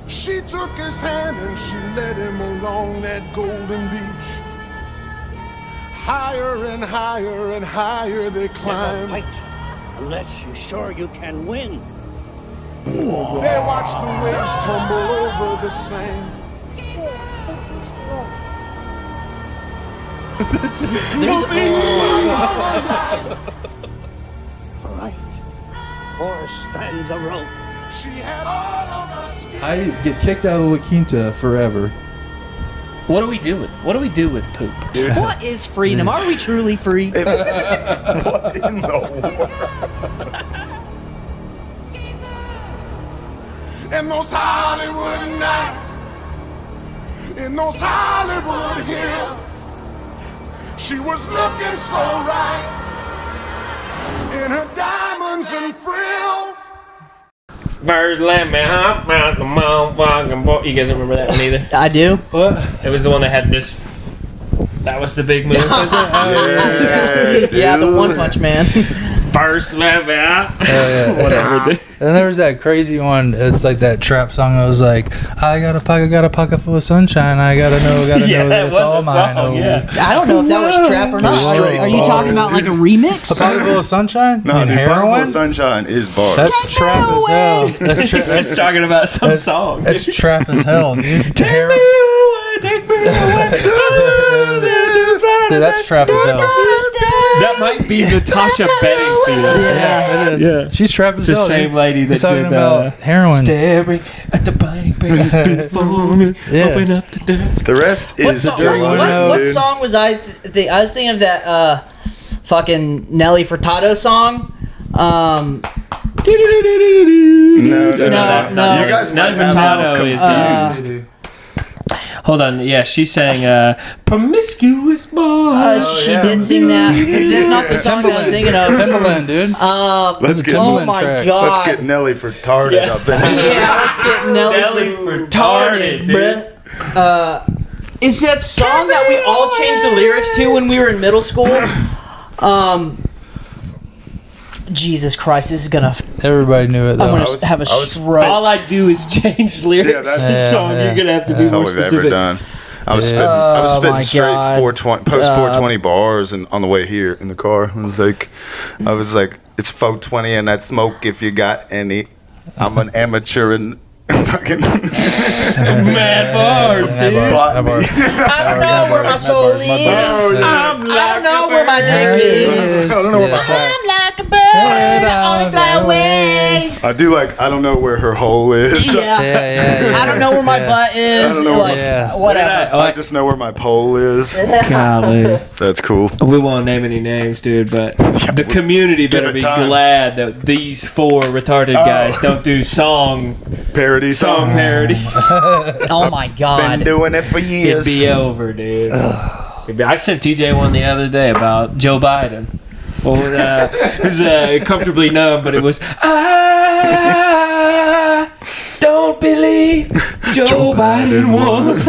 She took his hand and she led him along that golden beach. Higher and higher and higher they climbed. Never fight unless you're sure you can win. They watched the waves tumble over the sand. All right. 4 strands of rope. She had all of the skin. I get kicked out of La Quinta forever. What do we do with poop? What is freedom? Are we truly free? What in the world? In those Hollywood nights, in those Hollywood hills, she was looking so right in her diamonds and frills. Birds let me hop out the motherfucking boat. You guys don't remember that one either? I do. What? It was the one that had this. That was the big move, was it? Yeah, the One Punch Man. First let me out. Whatever. And there was that crazy one. It's like that trap song. I was like, I got a pocket full of sunshine. I gotta know that it's all mine. Song, yeah. I don't know if that was trap or not. Straight Are you talking bars, about dude. like a remix? A pocket full of sunshine? No, and dude, heroin? Pocket Sunshine is bars. That's trap as hell. That's He's just talking about some song. That's trap as hell, dude. Take me away. Dude, that's trap as hell. That might be Natasha Bedingfield. Yeah, it is. Yeah. She's trap as It's the hell. same dude. lady that He's talking did about heroin. Staring at the bank, baby, before me. Yeah. Open up the door. The rest What is song, dirty. what dude. song was I think? I was thinking of that fucking Nelly Furtado song. No. No. You guys Nelly might have Furtado them is confused. Hold on, yeah, she sang "Promiscuous Boy." She did sing that. That's not the song that I was thinking of. Timberland, dude. Let's get Oh my track. god. Let's get Nelly for retarded up in here. Yeah, let's get Nelly retarded, dude. bruh. Is that song that we all changed the lyrics to when we were in middle school? Jesus Christ, this is gonna. Everybody knew it, though. I'm gonna have a stroke. All I do is change lyrics Yeah, that's- to the song. yeah. You're gonna have to be That's all more we've specific. ever done. I was spitting, Oh my straight God. 420, post 420 bars and on the way here in the car. I was like, it's 420 and that smoke if you got any. I'm an amateur and fucking. Mad bars, dude. Mad bars. I don't know where my soul is. I don't know where my dick is. I don't know where my I'm like a bird, I only fly away. I do like. I don't know where her hole is. Yeah. Yeah. I don't know where my butt is. I don't know Like, where- whatever. I just know where my pole is. Golly. That's cool. We won't name any names, dude, but the community Give better it be time. glad that these 4 retarded guys don't do song Parody songs. parodies. Oh my Been god. doing it for It'd years. be over, dude. I sent TJ one the other day about Joe Biden. Well, it was comfortably numb, but it was I don't believe Joe Biden won.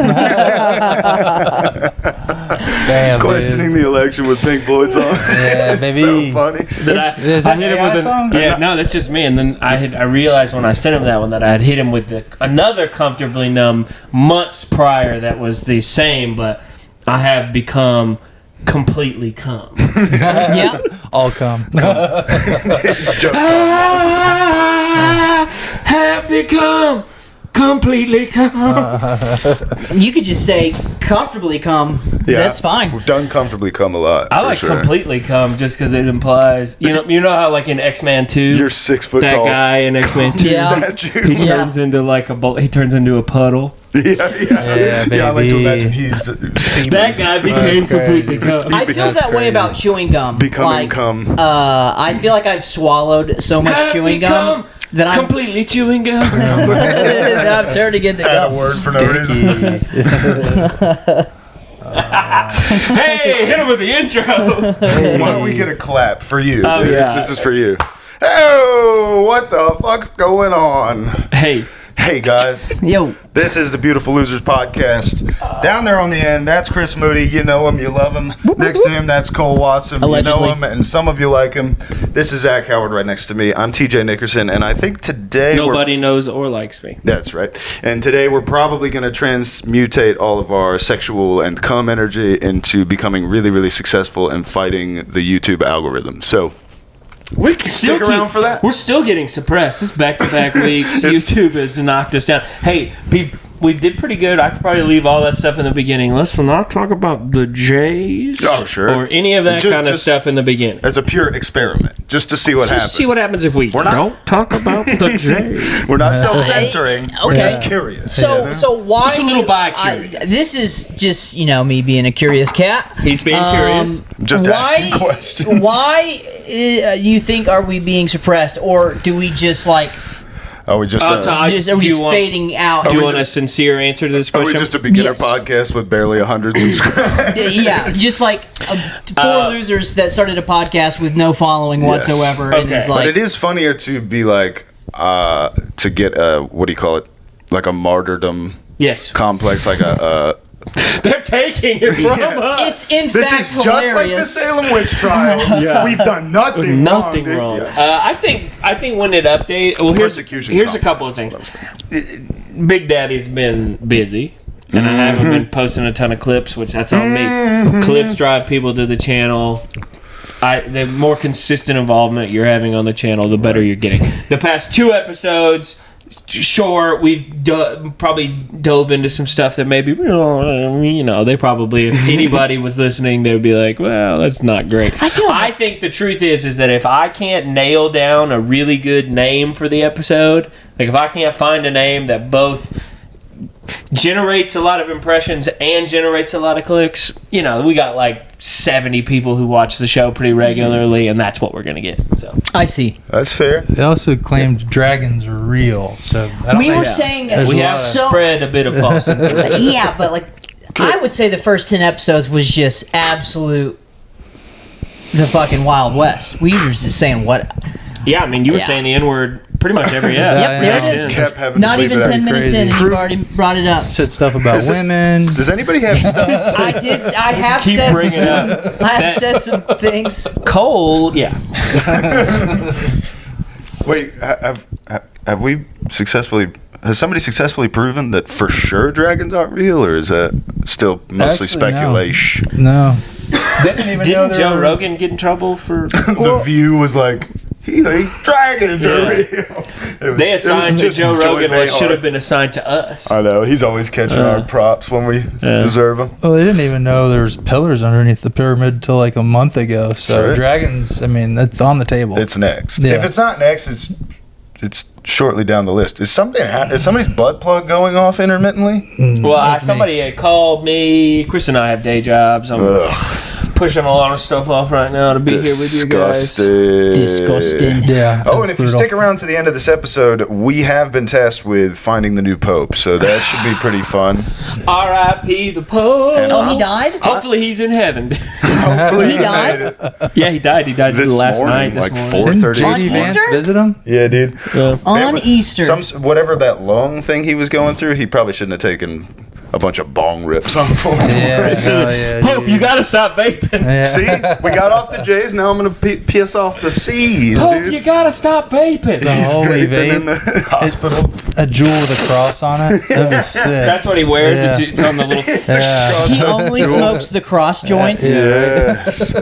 Damn, Questioning dude. the election with Pink Floyd song. Yeah, baby. So funny. Is that hit him AI with song? Yeah, no, that's just me. And then I realized when I sent him that one that I had hit him with another comfortably numb months prior that was the same, but I have become completely calm. Yeah. All come. Just I have become completely calm. You could just say comfortably come. Yeah. That's fine. We've done comfortably come a lot. I for like sure. completely calm just because it implies you know how like in X-Men 2 You're 6 foot that tall. guy in X-Men 2 Yeah. Statue. he turns into like he turns into a puddle. Yeah, Yeah, I like to baby. imagine he's That guy became completely calm. I feel that way about chewing gum. becoming like, cum. I feel like I've swallowed so much Have chewing gum become that I'm completely chewing gum. that I'm turning into Add gum. a word for no reason. Hey, hit him with the intro. Why don't we get a clap for you? Oh, dude? yeah. This is for you. Oh, what the fuck's going on? Hey, Hey guys, Yo. this is the Beautiful Losers podcast. Down there on the end, that's Chris Moody. You know him, you love him. Next to him, that's Cole Watson. Allegedly. You know him, and some of you like him. This is Zach Howard right next to me. I'm TJ Nickerson, and I think today Nobody knows or likes me. That's right. And today we're probably going to transmutate all of our sexual and cum energy into becoming really, really successful and fighting the YouTube algorithm. So We can still stick around for that. We're still getting suppressed. This back-to-back weeks, YouTube has knocked us down. Hey, we did pretty good. I could probably leave all that stuff in the beginning. Let's not talk about the Jays. Oh, sure. Or any of that kind of stuff in the beginning. As a pure experiment, just to see what happens. Just see what happens if we don't talk about the Jays. We're not self-censoring. We're Okay. just curious. So why? Just a little bi-curious. This is just me being a curious cat. He's being curious. Just asking questions. Why you think are we being suppressed, or do we just Are we just are we just fading out? Do you want a sincere answer to this are we question? just a beginner Yes. podcast with barely 100 subscribers? Yeah, just like four losers that started a podcast with no following whatsoever, and Okay. is But like, it is funnier to be like to get a what do you call it? Like a martyrdom Yes. complex, like a. They're taking it from us. it's in This fact is just like the hilarious. Salem witch trials. Yeah. We've done nothing wrong. Yeah. I think when it updates, well, Persecution here's a couple of things. Big Daddy's been busy, and I haven't been posting a ton of clips, which that's on me. Clips drive people to the channel. The more consistent involvement you're having on the channel, the better you're getting. The past 2 episodes, sure, we've probably dove into some stuff that maybe, they probably, if anybody was listening, they would be like, well, that's not great. I think the truth is that if I can't nail down a really good name for the episode, like if I can't find a name that both generates a lot of impressions and generates a lot of clicks, we got like 70 people who watch the show pretty regularly, and that's what we're gonna get. So I see. That's fair. They also claimed dragons were real, so I don't We think were saying that There's we a have lot of- spread a bit of false information. yeah, but I would say the first 10 episodes was just absolute the fucking Wild West. We were just saying what. Yeah, I mean, you were Yeah. saying the N-word pretty much every Yeah, episode. Yep, there it is. Kept having Not to leave even it out. 10 minutes in, and Crazy. you've already brought it up. said stuff about Is it- women. Does anybody have stuff? I did. I have keep said bringing some. up I have that- said some things. Cole, yeah. Wait, have we successfully? Has somebody successfully proven that for sure dragons aren't real, or is that still mostly Actually, no. speculation? No. Didn't even know Didn't there Joe were- Rogan get in trouble for... The View was like, he thinks dragons are real. They assigned to just Joe Joy Rogan what Behar. should have been assigned to us. I know, he's always catching our props when we deserve them. Well, they didn't even know there was pillars underneath the pyramid until like a month ago. So Sure. dragons, I mean, that's on the table. It's next. Yeah. If it's not next, it's shortly down the list. Is somebody's butt plug going off intermittently? Well, somebody had called me. Chris and I have day jobs. I'm pushing a lot of stuff off right now to be here with you guys. Disgusting. Yeah. Oh, that's and if you brutal. stick around to the end of this episode, we have been tasked with finding the new pope, so that should be pretty fun. R.I.P. the Pope. And Oh, he died? Hopefully he's in heaven. Hopefully He died? Yeah, he died. He died this last morning, night. like This morning. Didn't 4:30. On JD Vance Easter? visit him? Yeah, dude. On Easter. Whatever that lung thing he was going through, he probably shouldn't have taken a bunch of bong rips on 420. Yeah. hell yeah, Pope, dude. you gotta stop vaping. Yeah. See, we got off the J's. Now I'm gonna piss off the C's, Pope, dude. you gotta stop vaping. The holy Vaping in vape. the hospital. A jewel with a cross on it. That'd be sick. That's what he wears. Yeah. It's on the little, Yeah. He only smokes the cross joints. Yes.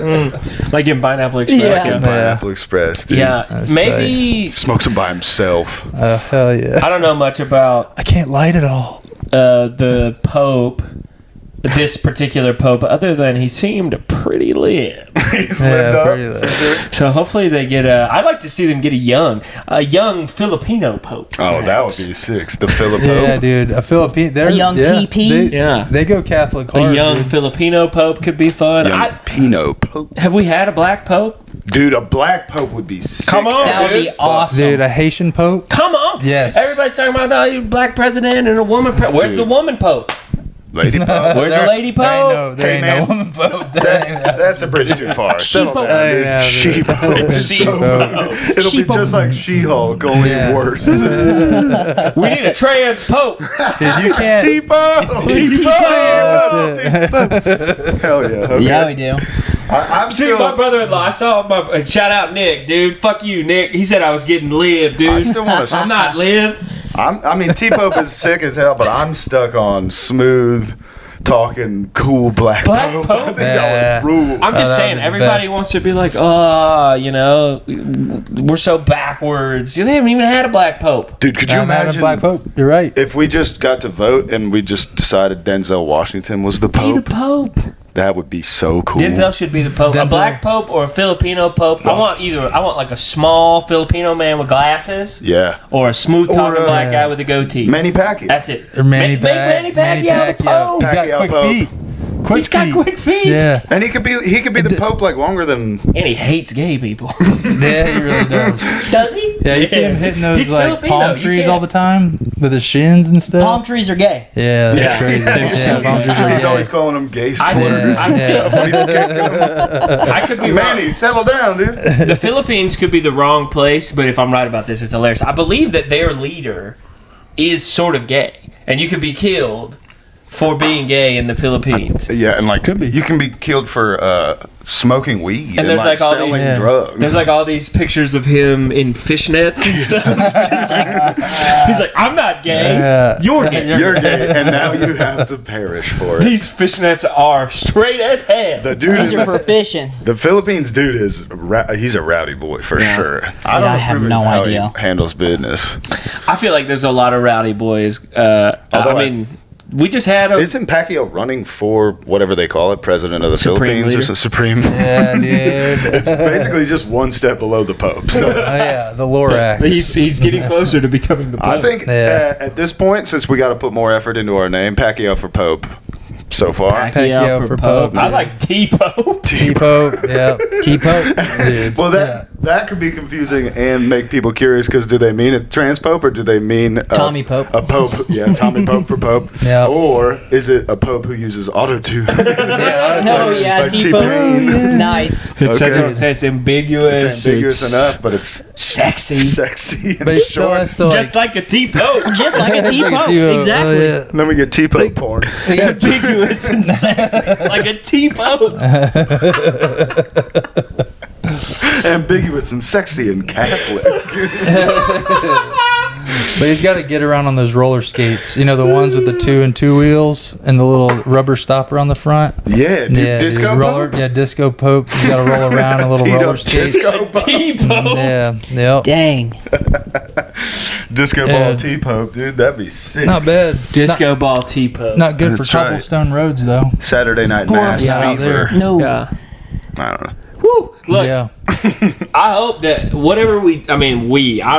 like in Pineapple Express. Yeah. Yeah. Pineapple Express, dude. Yeah, That's maybe Smokes them by himself. Hell yeah. I don't know much about I can't light it all. the Pope, this particular Pope, other than he seemed pretty lit. He's lived Yeah, up. pretty lit. So hopefully they get I'd like to see them get a young Filipino Pope. Oh, that would be six. The Philip Yeah, Pope. dude. A Philippine. A young PP? They, Yeah. They go Catholic A hard. young dude. Filipino Pope could be fun. Young Pinot Pope. Have we had a black Pope? Dude, a black Pope would be sick. Come on, That would be dude. awesome. Dude, a Haitian Pope. Come on. Yes. Everybody's talking about a black president and a woman. Where's Dude. the woman Pope? Lady Pope. Where's the lady Pope? There Hey, ain't man. no woman Pope. That's a bridge too far. Settle Sheepo. down, dude. Yeah, Sheepo. Sheepo. It'll be Sheepo. just like She-Hulk, only Yeah. worse. We need a trans Pope. Dude, you can't. T-Pope. That's it. Hell yeah. Okay. Yeah, we do. I'm See, still. my brother-in-law, I saw my shout out Nick, dude. Fuck you, Nick. He said I was getting lib, dude. I still want to. I'm not lib. I mean, T-Pope is sick as hell, but I'm stuck on smooth talking, cool Black Pope. I think that would rule. I'm just that saying, would be the everybody best. wants to be like, you know, we're so backwards. They haven't even had a black pope. Dude, could you I'm having imagine Black Pope. You're right. if we just got to vote and we just decided Denzel Washington was the Be Pope? the pope. That would be so cool. Denzel should be the pope. A Denzel. black pope or a Filipino pope. I want either. I want like a small Filipino man with glasses, Yeah. or a smooth talking Or, black guy with a goatee. Manny Pacquiao. That's it. Or Manny Make Manny Pacquiao the pope. He's got Pacquiao quick Pope. feet. Quick He's got feet. quick feet. Yeah. And he could be the Pope like longer than. And he hates gay people. Yeah, he really does. Does he? Yeah, you see him hitting those He's like Filipino, palm you trees can't- all the time with his shins and stuff. Palm trees are gay. Yeah, that's crazy. Yeah, palm trees are He's always gay. calling them gay I- slurs. Yeah. I could be wrong. Manny, settle down, dude. The Philippines could be the wrong place, but if I'm right about this, it's hilarious. I believe that their leader is sort of gay, and you could be killed for being gay in the Philippines. Yeah, and like Could be. you can be killed for smoking weed and there's like all selling these- Yeah. drugs. There's like all these pictures of him in fishnets and stuff. Just like, he's like, I'm not gay. Yeah. You're gay. You're gay, and now you have to perish for it. These fishnets are straight as hell. The dude, These are for fishing. the Philippines dude is he's a rowdy boy for sure. I I have approve no of how idea. he handles business. I feel like there's a lot of rowdy boys. Although I mean, we just had a. Isn't Pacquiao running for whatever they call it, president of the Supreme Philippines leader? or some supreme? Yeah, dude. Basically, just one step below the Pope. So. Oh, yeah, the Lorax. He's getting closer to becoming the Pope. I think Yeah. at this point, since we got to put more effort into our name, Pacquiao for Pope so far. Pacquiao for Pope. I like T-Pope. T-Pope. Yeah. T-Pope. Dude. Well, that could be confusing and make people curious because do they mean a trans pope or do they mean Tommy Pope. A pope, yeah, Tommy Pope for Pope. Yeah. Or is it a pope who uses auto-tune? Yeah, No, yeah, Like T-Pope. T-Pain. Nice. It says Okay. it's ambiguous. It's ambiguous enough, but it's Sexy. sexy and But it's still, short. it's still Just like a T-Pope. Just like a T-Pope. T-Pope. Exactly. Oh, yeah. Then we get T-Pope porn. ambiguous and sexy. Like a T-Pope. Ambiguous and sexy and Catholic. But he's got to get around on those roller skates. You know, the ones with the 2 and 2 wheels and the little rubber stopper on the front. Yeah, dude, Yeah, disco dude, roller. pope? Yeah, disco pope. He's got to roll around a little Teed roller up skates. disco pope. T-Pope. Yeah, yep. Dang. Disco Yeah. ball T-Pope, dude. That'd be sick. Not bad. Disco ball T-Pope. Not good for That's right. cobblestone roads though. Saturday Night Mass Yeah, out fever. there. No. Yeah. I don't know. Woo. Look, Yeah. I hope that whatever I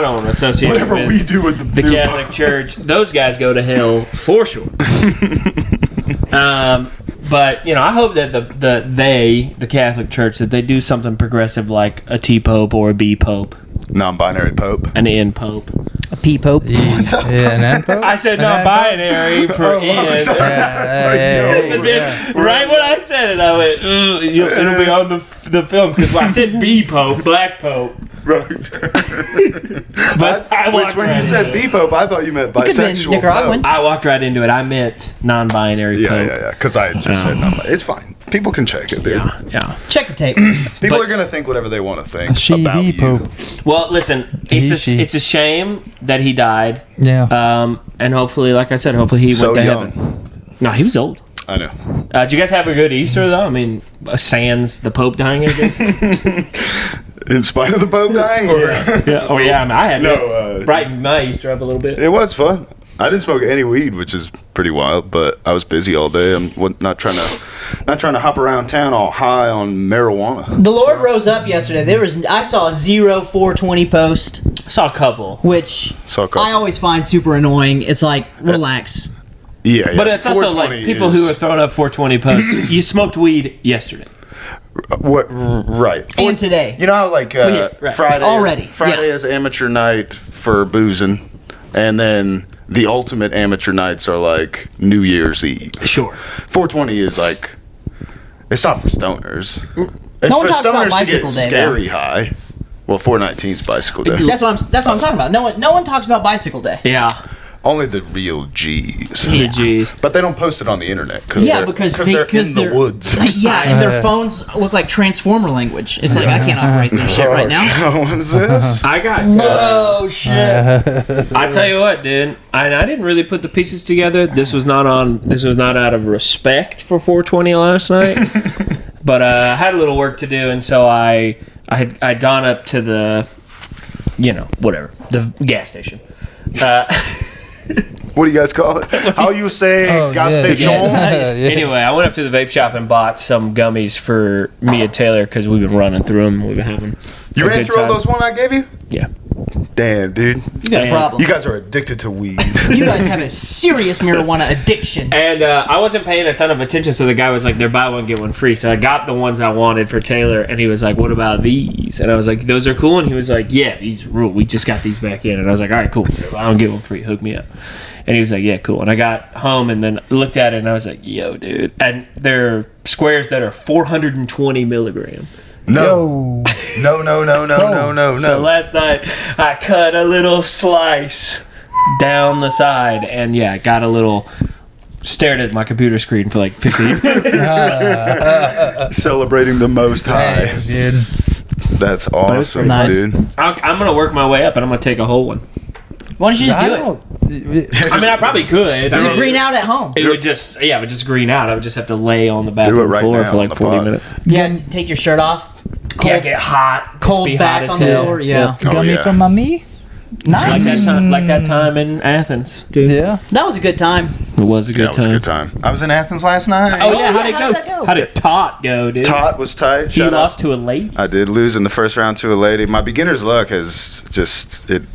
don't associate Whatever with we do with the new Catholic pope. Church, those guys go to hell for sure. But I hope that the Catholic Church, that they do something progressive like a T Pope or a B Pope, Non-binary pope. an N Pope. A P-Pope. Yeah, an N pope. I said An N non-binary for N. sorry. Yeah, And then, right when I said it, I went, "Ooh, it'll be on the film," because I said B Pope, Black Pope. Right. But I walked Which when right you said into it. B-Pope, I thought you meant Could've been bisexual Nicaraguan. pope. I walked right into it. I meant non-binary Yeah, Pope. yeah, yeah. Because I had just said non-binary. It's fine. People can check it, dude. Yeah. Check the tape. People But- are gonna think whatever they want to think She, about he, you. pope. Well, listen, He. it's a shame that he died. Yeah. And hopefully, like I said, hopefully he So went to young. heaven. No, he was old. I know. Did you guys have a good Easter though? I mean, sans the Pope dying, I guess. In spite of the Pope dying, or Yeah. Oh yeah, I mean, I had No, to brighten my Easter up a little bit. it was fun. I didn't smoke any weed, which is pretty wild. But I was busy all day. I'm not trying to hop around town all high on marijuana. The Lord rose up yesterday. I saw a 420 post, I saw a couple, which Saw a couple. I always find super annoying. It's like, relax. Yeah, but it's also like 420 people who are throwing up 420 posts. You smoked weed yesterday. Right. And today. You know how like yeah, right. Friday Already, Friday yeah. is amateur night for boozing, and then the ultimate amateur nights are like New Year's Eve. Sure. 420 is like, it's not for stoners. It's No one for talks about stoners to bicycle get day, scary high. Well, 419's bicycle day. That's what I'm talking about. No one talks about bicycle day. Yeah. Only the real G's. Yeah. G's. But they don't post it on the internet because Yeah, they're, because they're in the woods. Yeah, and their phones look like transformer language. It's like I can't operate this shit right now. What is this? I got. Oh shit! I tell you what, dude. I didn't really put the pieces together. This was not out of respect for 420 last night. But I had a little work to do, and so I'd gone up to the, the gas station. What do you guys call it? How you say gas station? Anyway, I went up to the vape shop and bought some gummies for me and Taylor because we've been running through them. We've been having. You ran through all those one I gave you? Yeah. Damn, dude. You got a problem. You guys are addicted to weed. You guys have a serious marijuana addiction. And I wasn't paying a ton of attention, so the guy was like, they're buy one, get one free. So I got the ones I wanted for Taylor, and he was like, what about these? And I was like, those are cool. And he was like, yeah, these rule. We just got these back in. And I was like, all right, cool. I don't get one free. Hook me up. And he was like, yeah, cool. And I got home and then looked at it, and I was like, yo, dude. And they're squares that are 420 milligram. No. No. So last night, I cut a little slice down the side, and yeah, got a little... Stared at my computer screen for like 15 minutes. Celebrating the Most High. Dang, dude. That's awesome, nice. dude. I'm going to work my way up, and I'm going to take a whole one. Why don't you just do it? I mean, I probably could. Does it green out at home? It would just green out. I would just have to lay on the Do it bathroom right floor now for like on the 40 pod. minutes. Yeah, take your shirt off. Yeah, get hot. Cold just be back hot as on the hell. floor. Yeah. Oh, Gummy yeah. from mommy. Nice. Like that time in Athens, dude. Yeah. That was a good time. It was a good That was a good time. I was in Athens last night. Oh, yeah, yeah, how'd it how did that go? How did Tot go, dude? Tot was tight. He Shout out. lost to a lady. I did lose in the first round to a lady. My beginner's luck has just ran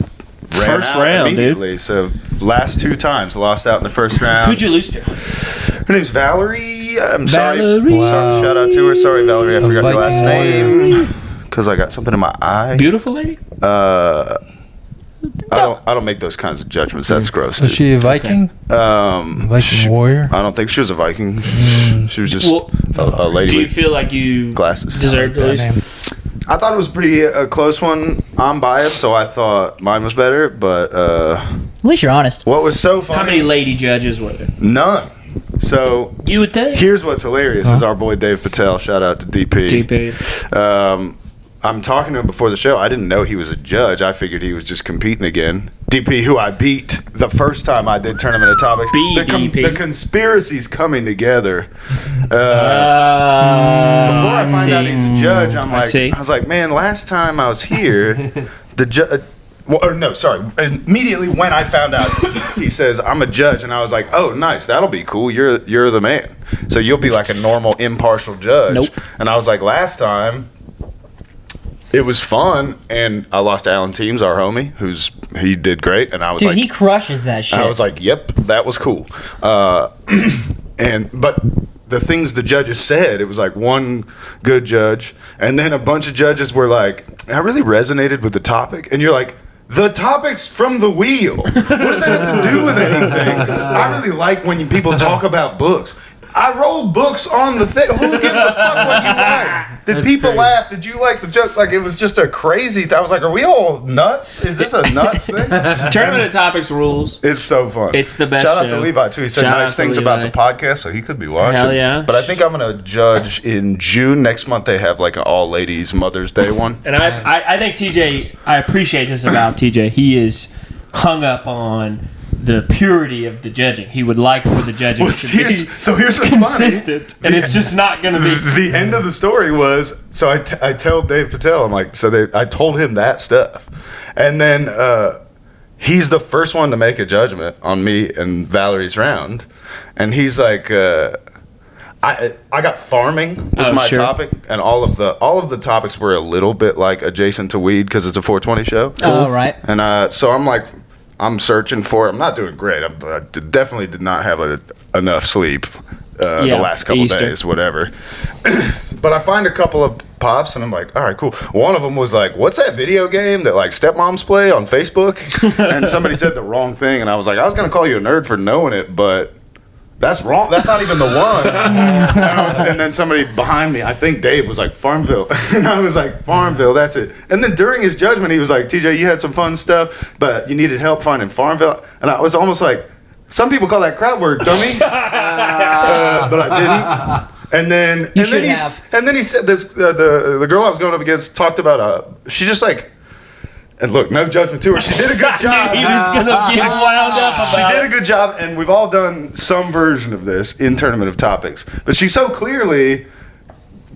First out round, dude. immediately. So last 2 times lost out in the first round. Who'd you lose to? Her name's Valerie. I'm sorry. Valerie. Wow. Sorry. Shout out to her. Sorry, Valerie. I forgot your last Viking name because I got something in my eye. Beautiful lady? I don't make those kinds of judgments. That's gross. Was Dude. she a Viking? Viking warrior? I don't think she was a Viking. She was just Well, a lady Do you with feel like you glasses. deserve to That lose? name. I thought it was pretty a close one. I'm biased, so I thought mine was better. But At least you're honest. what was so funny? How many lady judges were there? None. So You would think. here's what's hilarious: is our boy Dave Patel. Shout out to DP. TP. I'm talking to him before the show. I didn't know he was a judge. I figured he was just competing again. DP, who I beat the first time I did Tournament of Topics. DP. The conspiracy's coming together. Before Before I find out he's a judge, I was like, man, last time I was here, the judge. Immediately when I found out, he says I'm a judge, and I was like, oh, nice, that'll be cool. You're the man, so you'll be like a normal impartial judge. Nope. And I was like, last time. It was fun, and I lost to Alan Teams, our homie, he did great, and I was Dude, like, he crushes that shit. I was like, yep, that was cool. But the things the judges said, it was like one good judge, and then a bunch of judges were like, I really resonated with the topic, and you're like, the topic's from the wheel. What does that have to do with anything? I really like when people talk about books. I rolled books on the thing. Who gives a fuck what you like? Did people laugh? Did you like the joke? Like, it was just a crazy I was like, are we all nuts? Is this a nuts thing? Tournament of Topics rules. It's so fun. It's the best Shout out show. to Levi, too. He said Shout out nice to things about Levi. the podcast, so he could be watching. Hell yeah. But I think I'm going to judge in June. Next month, they have like an all-ladies Mother's Day one. And I think TJ, I appreciate this about TJ. He is hung up on the purity of the judging. He would like for the judging to be Here's what's consistent, funny. and it's just not going to be. The end of the story was, so I tell Dave Patel, I'm like, I told him that stuff. And then he's the first one to make a judgment on me and Valerie's round. And he's like, I got farming was my topic, and all of the topics were a little bit like adjacent to weed because it's a 420 show. Oh, right. And so I'm like, I'm searching for it. I'm not doing great. I definitely did not have enough sleep. the last couple Easter. days, whatever. But I find a couple of pops, and I'm like, all right, cool. One of them was like, what's that video game that like stepmoms play on Facebook? And somebody said the wrong thing, and I was like, I was gonna call you a nerd for knowing it, but that's wrong. That's not even the one. And then somebody behind me, I think Dave, was like, Farmville. And I was like, Farmville, that's it. And then during his judgment, he was like, TJ, you had some fun stuff, but you needed help finding Farmville. And I was almost like, some people call that crowd work, dummy. But I didn't. And then he said this. The girl I was going up against talked about she just like. And look, no judgment to her. She did a good job. He was gonna get wound up about She did a good job, and we've all done some version of this in Tournament of Topics. But she so clearly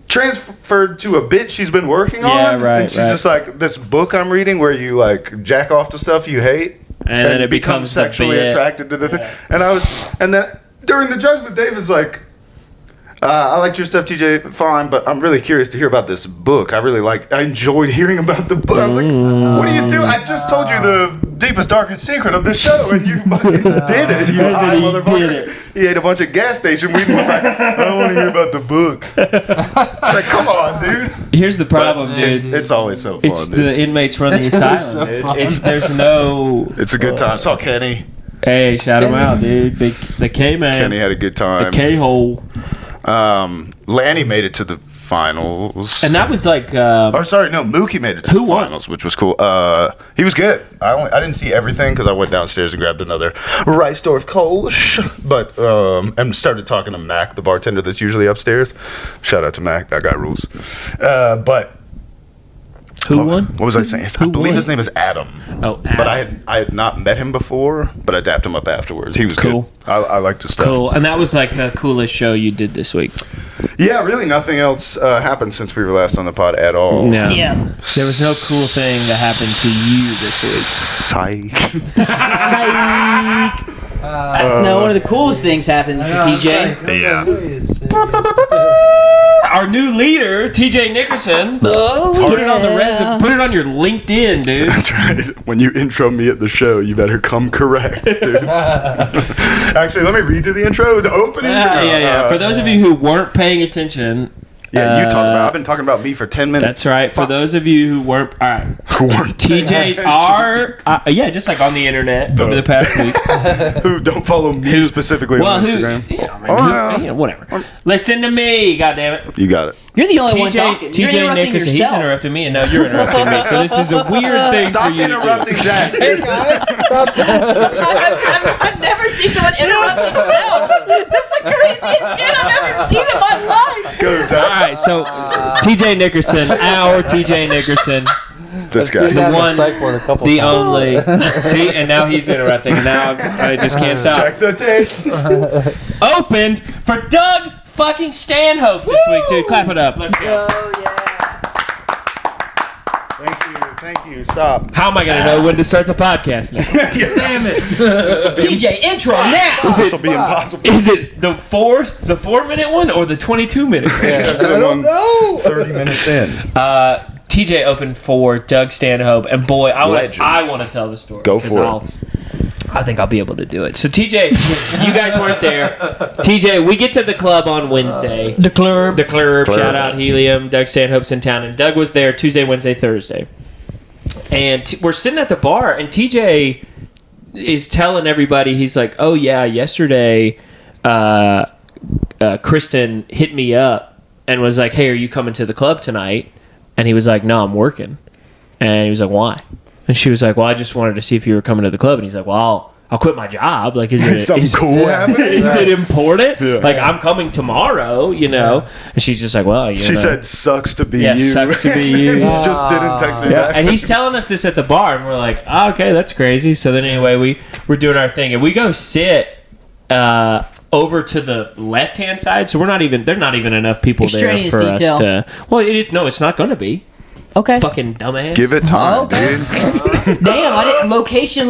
transferred to a bit she's been working on. Right, and she's just like, this book I'm reading where you like jack off to stuff you hate, and then it becomes the sexually bit. attracted to the thing. And then during the judgment, Dave was like, I liked your stuff, TJ, fine, but I'm really curious to hear about this book. I enjoyed hearing about the book. I was like, what do you do? I just told you the deepest, darkest secret of the show, and you fucking did it. You high motherfucker. He ate a bunch of gas station weed and was like, I don't want to hear about the book. Like, come on, dude. Here's the problem, dude. It's always so fun, It's dude. the inmates run the asylum, dude. There's no... It's a good time. Saw Kenny. Hey, shout him out, dude. The K-Man. Kenny had a good time. The K-hole. Lanny made it to the finals. And that was like... Mookie made it to Who the won? finals, which was cool. He was good. I didn't see everything because I went downstairs and grabbed another Reisdorf Kolsch, but and started talking to Mac, the bartender that's usually upstairs. Shout out to Mac, that guy rules. But Who won? What was I saying? I believe his name is Adam. Oh, Adam. But I had not met him before, but I dapped him up afterwards. He was Cool. good. I liked his stuff. Cool. And that was like the coolest show you did this week. Yeah, really nothing else happened since we were last on the pod at all. No. Yeah. There was no cool thing that happened to you this week. Psych. No, one of the coolest things happened to TJ. Yeah. Our new leader, TJ Nickerson. Oh, Put it on the resume. Put it on your LinkedIn, dude. That's right. When you intro me at the show, you better come correct, dude. Actually, let me read you the intro. The opening. Yeah. For those of you who weren't paying attention. Yeah, you talk about. I've been talking about me for 10 minutes. That's right. For those of you who weren't, all right. TJ just like on the internet over the past week. Who don't follow me specifically on Instagram. Whatever. Listen to me, goddammit. You got it. You're the only one talking. You're TJ interrupting Nickerson, he's yourself. interrupting me, and now you're interrupting me. So this is a weird thing Stop for you interrupting to do. Zach. I've never seen someone interrupt themselves. That's the craziest shit I've ever seen in my life. Go, Zach. All right, so TJ Nickerson, our TJ Nickerson, This guy. the one, the times. only. See, and now he's interrupting, and now I just can't stop. Check the tape. Opened for Doug fucking Stanhope this week, dude. Clap it up. Let's go. Oh, yeah. Thank you. Stop. How am I going to know when to start the podcast now? Damn it. TJ, intro now. This will be impossible. Is it the 4-minute one or the 22-minute? That's the one 30 minutes in. TJ opened for Doug Stanhope, and boy, I want to tell the story. Go for it. I think I'll be able to do it. So TJ, you guys weren't there. TJ, we get to the club on Wednesday. The club. Shout out Helium. Doug Stanhope's in town, and Doug was there Tuesday, Wednesday, Thursday. And we're sitting at the bar, and TJ is telling everybody, he's like, oh yeah, yesterday Kristen hit me up and was like, hey, are you coming to the club tonight? And he was like, no, I'm working. And he was like, why? And she was like, well, I just wanted to see if you were coming to the club. And he's like, well, I'll quit my job. Like, is it Something cool happening? Is it important? Yeah. Like, I'm coming tomorrow, you know? And she's just like, well, you know. She said, sucks to be you. sucks to be you. You just didn't text me back. And he's telling us this at the bar, and we're like, oh, okay, that's crazy. So then anyway, we're doing our thing, and we go sit over to the left-hand side. So they're not even enough people Extraneous there for detail. us to. Well, it's not going to be. Okay. Fucking dumbass. Give it time, Okay. dude. Damn, I didn't. Location.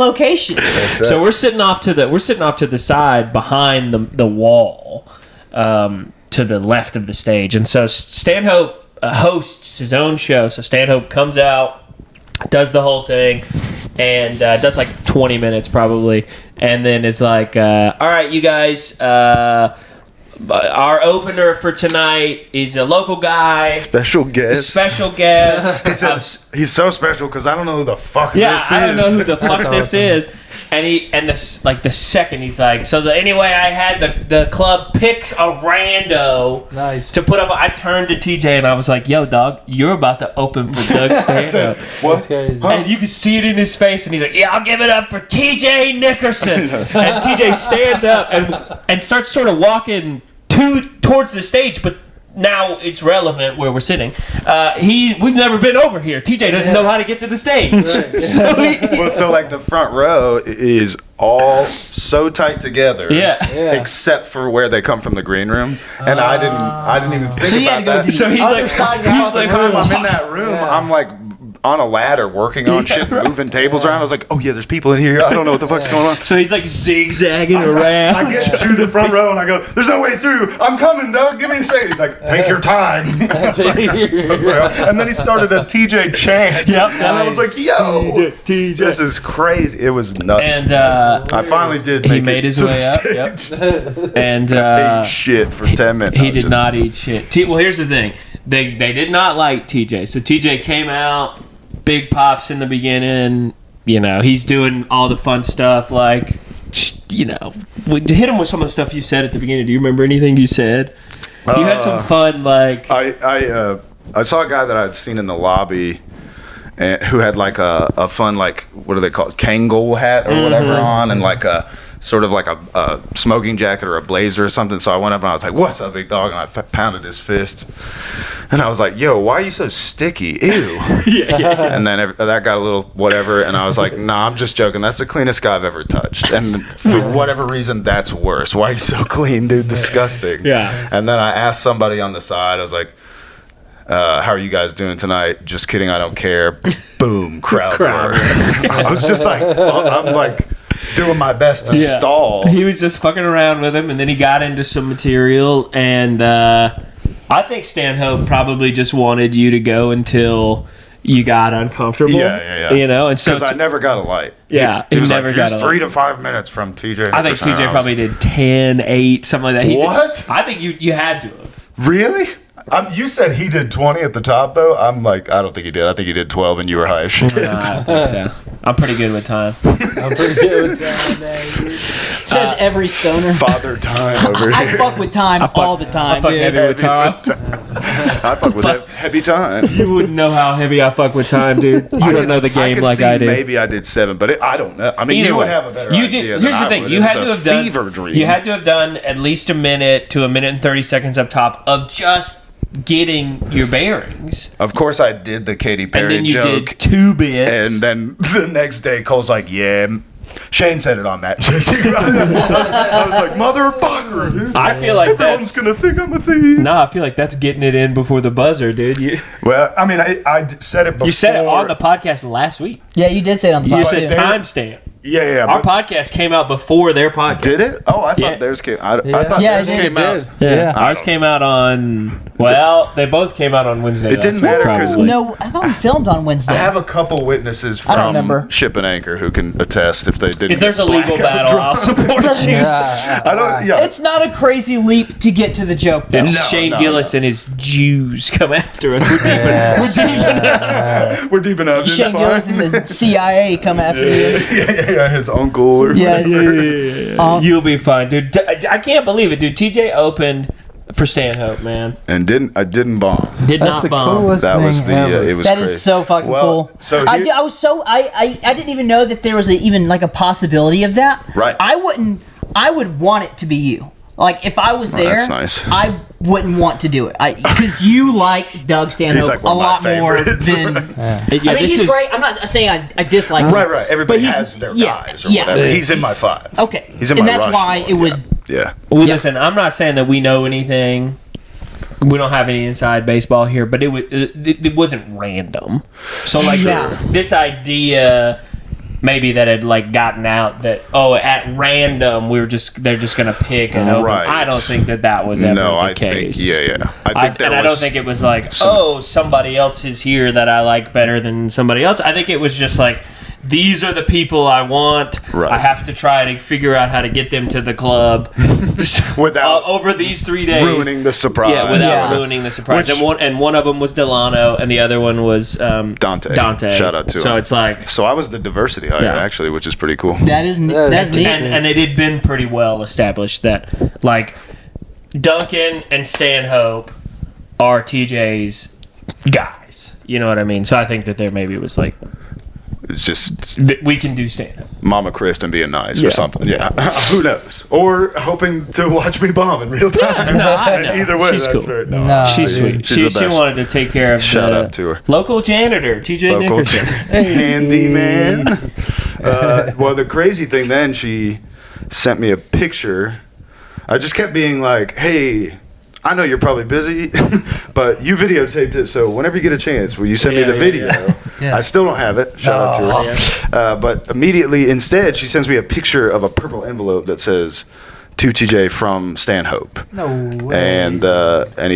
So we're sitting off to the side behind the wall, to the left of the stage, and so Stanhope hosts his own show. So Stanhope comes out, does the whole thing, and does like 20 minutes probably, and then is like, all right, you guys, our opener for tonight is a local guy. Special guest. Special guest. He's so special because I don't know who the fuck Yeah, this is. I don't know who the fuck this is. And the second he's like, anyway, I had the club pick a rando to put up. I turned to TJ and I was like, yo, dog, you're about to open for Doug stand-up. That's crazy. And you can see it in his face, and he's like, yeah, I'll give it up for TJ Nickerson. And TJ stands up and starts sort of walking towards the stage, but now it's relevant where we're sitting. We've never been over here. TJ doesn't know how to get to the stage. Right. So like the front row is all so tight together. Yeah. Except for where they come from the green room. And I didn't even think about that. So he's like, time I'm in that room, I'm like on a ladder working on shit, moving tables around. I was like, oh yeah, there's people in here. I don't know what the fuck's going on. So he's like zigzagging around. I get through the front row and I go, there's no way through. I'm coming, Doug. Give me a second. He's like, take your time. I was like, and then he started a TJ chant. Yep. And I was like, yo, TJ. this is crazy. It was nuts. And I finally did he make made it his to way the up. stage. Yep. And Ate shit for 10 minutes. he did not eat shit. Well, here's the thing. They did not like TJ. So TJ came out, big pops in the beginning. You know, he's doing all the fun stuff. Like, you know, hit him with some of the stuff you said at the beginning. Do you remember anything you said? You had some fun, like... I saw a guy that I'd seen in the lobby who had like a fun, like, what do they call it, Kangol hat or whatever on, and like a sort of like a smoking jacket or a blazer or something. So I went up and I was like, what's up, big dog? And I pounded his fist. And I was like, yo, why are you so sticky? Ew. Yeah. And then that got a little whatever. And I was like, nah, I'm just joking. That's the cleanest guy I've ever touched. And for whatever reason, that's worse. Why are you so clean, dude? Disgusting. Yeah. And then I asked somebody on the side, I was like, how are you guys doing tonight? Just kidding, I don't care. Boom, crowd roar. I was just like, I'm like doing my best to stall. He was just fucking around with him, and then he got into some material, and I think Stanhope probably just wanted you to go until you got uncomfortable. Yeah. You know, and so because I never got a light. Yeah, he was never like, got here's a 3 to 5 minutes from TJ. I think TJ probably did 10, 8, something like that. What? I think you had to have. Really? You said he did 20 at the top, though. I'm like, I don't think he did. I think he did 12, and you were high as shit. No, I don't think so. I'm pretty good with time. I'm pretty good with time, man. Says every stoner. Father time over I here. fuck with time all the time. I fuck dude. heavy with time. I fuck with heavy time. You wouldn't know how heavy I fuck with time, dude. You don't know the game like I do. Maybe I did 7, but I don't know. I mean, Either you would way, have a better you idea. did. than Here's I the thing: would. you It had was to a have done. fever dream. You had to have done at least a minute to a minute and 30 seconds up top of just getting your bearings. Of course, I did the Katy Perry And then you joke, did 2 bits. and then the next day, Cole's like, "Yeah, Shane said it on that." I was like, "Motherfucker!" Dude. I feel like Everyone's that's gonna think I'm a thief. no. I feel like that's getting it in before the buzzer, dude. Well, I mean, I said it before. You said it on the podcast last week. Yeah, you did say it on the You podcast. said timestamp. Yeah. Our but podcast came out before their podcast. did it? Oh, I thought Yeah. theirs came. I thought Yeah, theirs it did. came out. Yeah, I ours don't- came out on. Well, they both came out on Wednesday. It didn't last week, matter 'cause- probably. No, I thought we filmed on Wednesday. I have a couple witnesses I don't from remember. Ship and Anchor who can attest if they didn't. If there's a get legal blackout battle, drunk. I'll support you. Yeah. I don't. Yeah. It's not a crazy leap to get to the joke, though. If No, Shane no, Gillis and his Jews come after us, We're deep enough. Shane Gillis and the CIA come after you. Yeah. His uncle. Or Yes. whatever. You'll be fine, dude. I can't believe it, dude. TJ opened for Stanhope, man. And I didn't bomb. Did That's not the bomb. coolest That thing was the. ever. It was. That crazy. is so fucking Well, cool. So I here- was so I didn't even know that there was even like a possibility of that. Right. I would want it to be you. Like if I was there, that's nice. I wouldn't want to do it. Because you like Doug Stanhope He's like a one of lot my more favorites. than. Yeah, I mean, this he's is- great. I'm not saying I dislike him. Right. Everybody But he's- has their yeah, guys or yeah. whatever. He's in my 5. Okay. He's in and my that's why Rushmore, it would. Yeah. Well, listen, I'm not saying that we know anything. We don't have any inside baseball here, but it wasn't random. So like Yeah. this idea maybe that had like gotten out that at random they're just gonna pick and open. Right. I don't think that was ever No, the I case. think. Yeah. I think I don't think it was like somebody else is here that I like better than somebody else. I think it was just like these are the people I want. Right. I have to try to figure out how to get them to the club Without over these 3 days, ruining the surprise. Yeah, without ruining the surprise. And one of them was Delano, and the other one was Dante. Shout out to him. So it's like, so I was the diversity hire actually, which is pretty cool. That's neat. and it had been pretty well established that like Duncan and Stanhope are TJ's guys. You know what I mean? So I think that there maybe was like, It's just we can do stand-up. Mama Kristen being nice or something. Yeah. Who knows? Or hoping to watch me bomb in real time. No, I know. Either way, She's that's cool. very She's sweet. She's the She best. wanted to take care of Shout the out to her. local janitor, TJ Local Nickerson. handyman. Well, the crazy thing then, she sent me a picture. I just kept being like, hey, I know you're probably busy, but you videotaped it, so whenever you get a chance, will you send me the video? Yeah. I still don't have it. Shout out to her. But immediately, instead, she sends me a picture of a purple envelope that says, to TJ from Stanhope. No way. And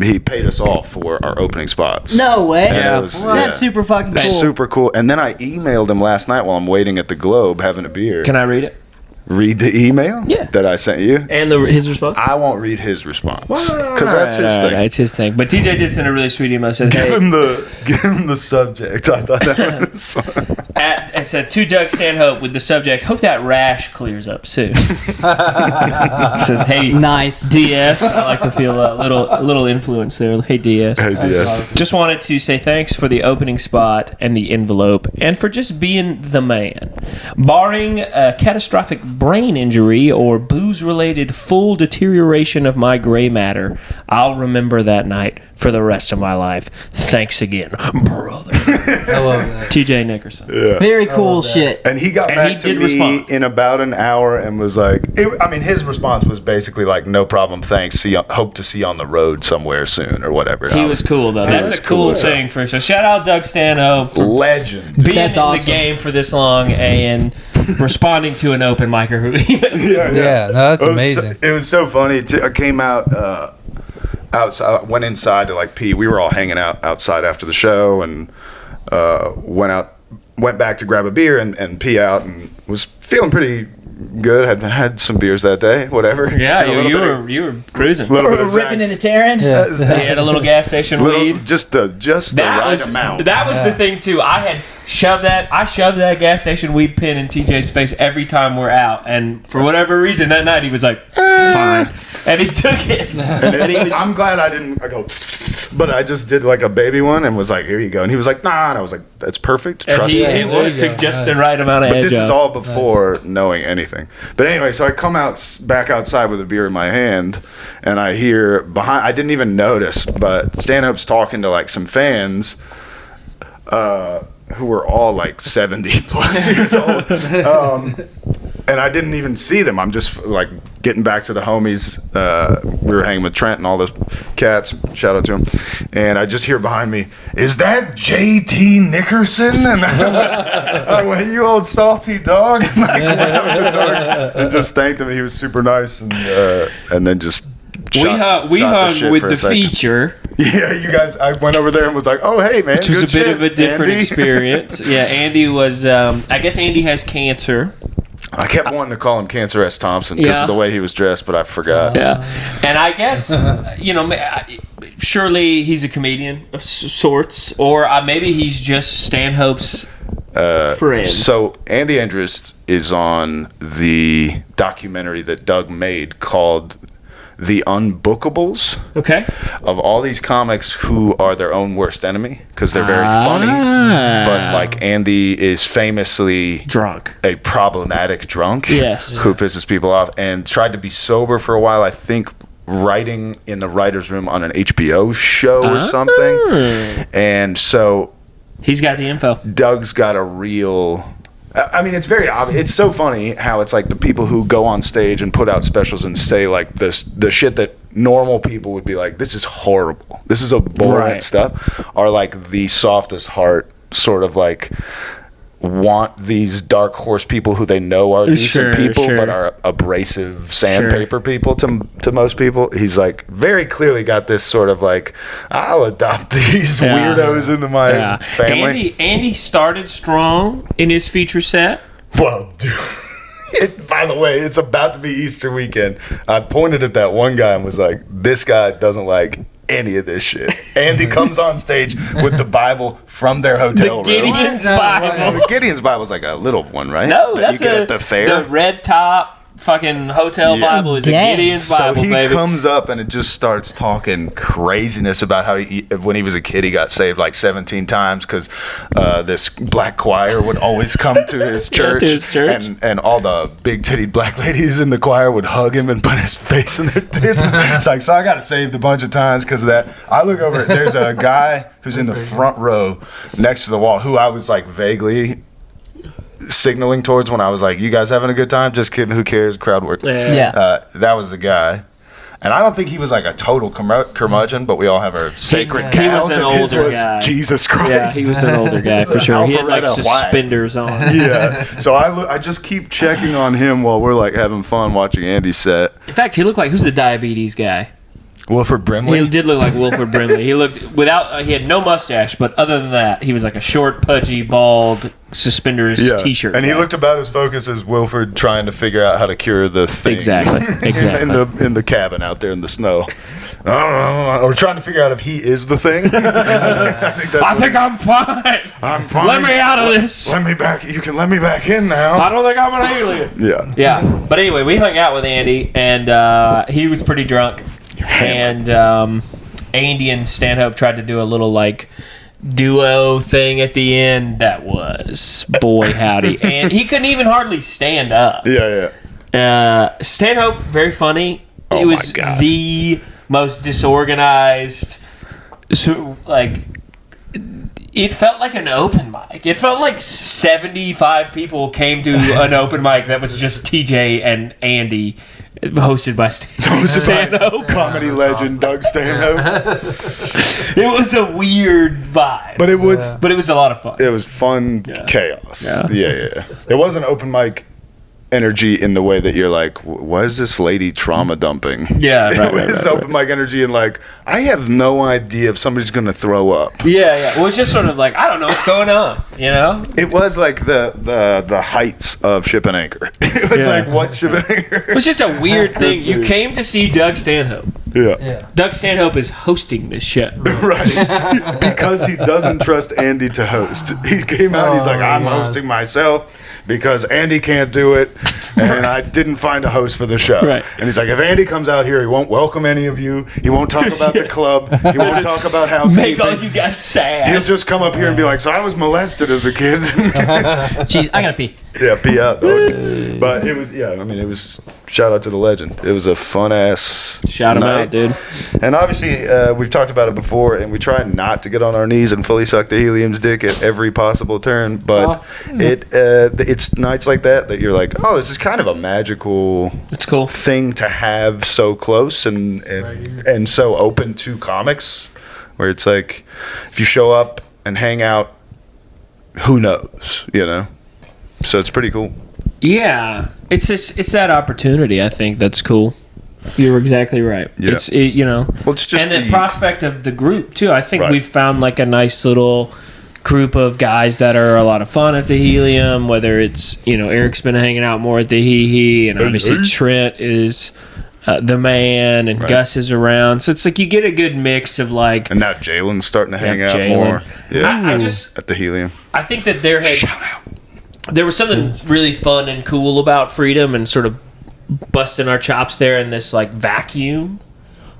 he paid us all for our opening spots. No way. And it was- That's super fucking cool. Super cool. And then I emailed him last night while I'm waiting at the Globe having a beer. Can I read it? Read the email that I sent you? And his response? I won't read his response because that's his thing. It's his thing. But TJ did send a really sweet email. Says, Give hey, him the subject. I thought that was fun. I said, to Doug Stanhope with the subject, hope that rash clears up soon. He says, hey, Nice. DS. I like to feel a little influence there. Hey, DS. Hey, DS. Just wanted to say thanks for the opening spot and the envelope and for just being the man. Barring a catastrophic brain injury or booze-related full deterioration of my gray matter, I'll remember that night for the rest of my life. Thanks again, brother. I love that. TJ Nickerson. Yeah. Very cool shit. And he got And back he to did me respond. in about an hour and was like, his response was basically like, no problem, thanks. Hope to see you on the road somewhere soon or whatever. He was cool, though. That's was a cool cool. thing for So shout out Doug Stanhope for legend. being That's in the awesome. game for this long and responding to an open micer who Yeah, no, that's amazing. It was so funny. I came out outside, went inside to like pee. We were all hanging out outside after the show and went back to grab a beer and pee out and was feeling pretty good. Had some beers that day, whatever. Yeah, Had a little bit of- you were cruising. little bit of Ripping Zach's. into tearing. Yeah. He had a little gas station weed. Just the right amount. That was the thing too. I shoved that gas station weed pin in TJ's face every time we're out, and for whatever reason that night he was like, "Fine," and he took it. And he was, I'm glad I didn't. I go, but I just did like a baby one and was like, "Here you go." And he was like, "Nah," and I was like, "That's perfect. and Trust he, me." there you took go. just the right amount of But edge this is off. all before knowing anything. But anyway, so I come back outside with a beer in my hand, and I hear behind. I didn't even notice, but Stanhope's talking to like some fans, who were all like 70 plus years old, and I didn't even see them. I'm just like getting back to the homies. We were hanging with Trent and all those cats. Shout out to him. And I just hear behind me, "Is that JT Nickerson?" And I went, "You old salty dog!" And like, went up to Doug and just thanked him. And he was super nice. And then just We hung shit with for a the second. feature, Yeah, you guys. I went over there and was like, "Oh, hey, man," which was a good bit shit, of a different Andy. experience. Yeah, Andy was. I guess Andy has cancer. I kept wanting to call him Cancer S. Thompson because Yeah. of the way he was dressed, but I forgot. Yeah, and I guess surely he's a comedian of sorts, or maybe he's just Stanhope's friend. So Andy Andrist is on the documentary that Doug made called The Unbookables, Okay. of all these comics who are their own worst enemy because they're very funny, but like Andy is famously Drunk. a problematic drunk, Yes. who pisses people off, and tried to be sober for a while. I think writing in the writer's room on an HBO show or something, and so He's got the info. Doug's got a real. I mean, it's very obvious. It's so funny how it's like the people who go on stage and put out specials and say like the shit that normal people would be like, "This is horrible. This is abhorrent Right. stuff," are like the softest heart, sort of like want these dark horse people who they know are decent people but are abrasive sandpaper people to most people. He's like very clearly got this sort of like, I'll adopt these weirdos into my family. Andy started strong in his feature set. Well, dude. By the way, it's about to be Easter weekend. I pointed at that one guy and was like, this guy doesn't like any of this shit. Andy comes on stage with the Bible from their hotel room. Gideon's Bible. The Gideon's Bible is like a little one, right? No, that that's you get at the fair. The red top fucking hotel Bible is a Gideon's Bible, so he baby. comes up and it just starts talking craziness about how when he was a kid he got saved like 17 times because this black choir would always come to his church, and all the big titted black ladies in the choir would hug him and put his face in their tits. It's like, so I got saved a bunch of times because of that. I look over, there's a guy who's in the front row next to the wall who I was like vaguely signaling towards when I was like, you guys having a good time? Just kidding, who cares? Crowd work. That was the guy. And I don't think he was like a total curmudgeon, but we all have our sacred cows. He was an older guy. Jesus Christ. Yeah, he was an older guy for sure. He had like suspenders on. Yeah. So I just keep checking on him while we're like having fun watching Andy's set. In fact, he looked like, who's the diabetes guy? Wilford Brimley. He did look like Wilford Brimley. He looked he had no mustache, but other than that, he was like a short, pudgy, bald, suspenders t-shirt. And he looked about as focused as Wilford trying to figure out how to cure the thing. Exactly. in the cabin out there in the snow. Or trying to figure out if he is the thing. I think I'm fine. I'm fine. Let me out of this. Let me back. You can let me back in now. I don't think I'm an alien. Yeah. But anyway, we hung out with Andy, and he was pretty drunk. And Andy and Stanhope tried to do a little like duo thing at the end. That was boy howdy, and he couldn't even hardly stand up. Stanhope, very funny. It was the most disorganized. So like, it felt like an open mic. It felt like 75 people came to an open mic that was just TJ and Andy. Hosted by Stanhope. Comedy legend Doug Stanhope. It was a weird vibe. But it was a lot of fun. It was fun chaos. Yeah. It wasn't open mic energy in the way that you're like, why is this lady trauma dumping? Yeah, right. It was open mic energy and like, I have no idea if somebody's going to throw up. Yeah. Well, it's just sort of like, I don't know what's going on, you know? It was like the heights of Ship and Anchor. It was like, what Ship and Anchor? It was just a weird thing. You came to see Doug Stanhope. Yeah. Doug Stanhope is hosting this shit. Right. Because he doesn't trust Andy to host. He came out and he's like, I'm hosting myself because Andy can't do it and I didn't find a host for the show. Right. And he's like, if Andy comes out here, he won't welcome any of you. He won't talk about the club. He won't talk about housekeeping. Make all you guys sad. He'll just come up here and be like, so I was molested as a kid. Jeez, I gotta pee. Yeah, pee out. But it was, it was, shout out to the legend. It was a fun ass Shout him out, dude. And obviously, we've talked about it before, and we try not to get on our knees and fully suck the helium's dick at every possible turn. But it's nights like that you're like, oh, this is kind of a magical thing to have so close and so open to comics, where it's like, if you show up and hang out, who knows, you know? So it's pretty cool. Yeah, it's that opportunity. I think that's cool. You were exactly right. Yeah. It's just and the prospect of the group too. I think we've found like a nice little group of guys that are a lot of fun at the Helium. Whether it's Eric's been hanging out more at the Hee and obviously Trent is the man, and Gus is around. So it's like you get a good mix of like. And now Jalen's starting to hang out more. Yeah, I just at the Helium. I think that there was something really fun and cool about Freedom and sort of busting our chops there in this like vacuum.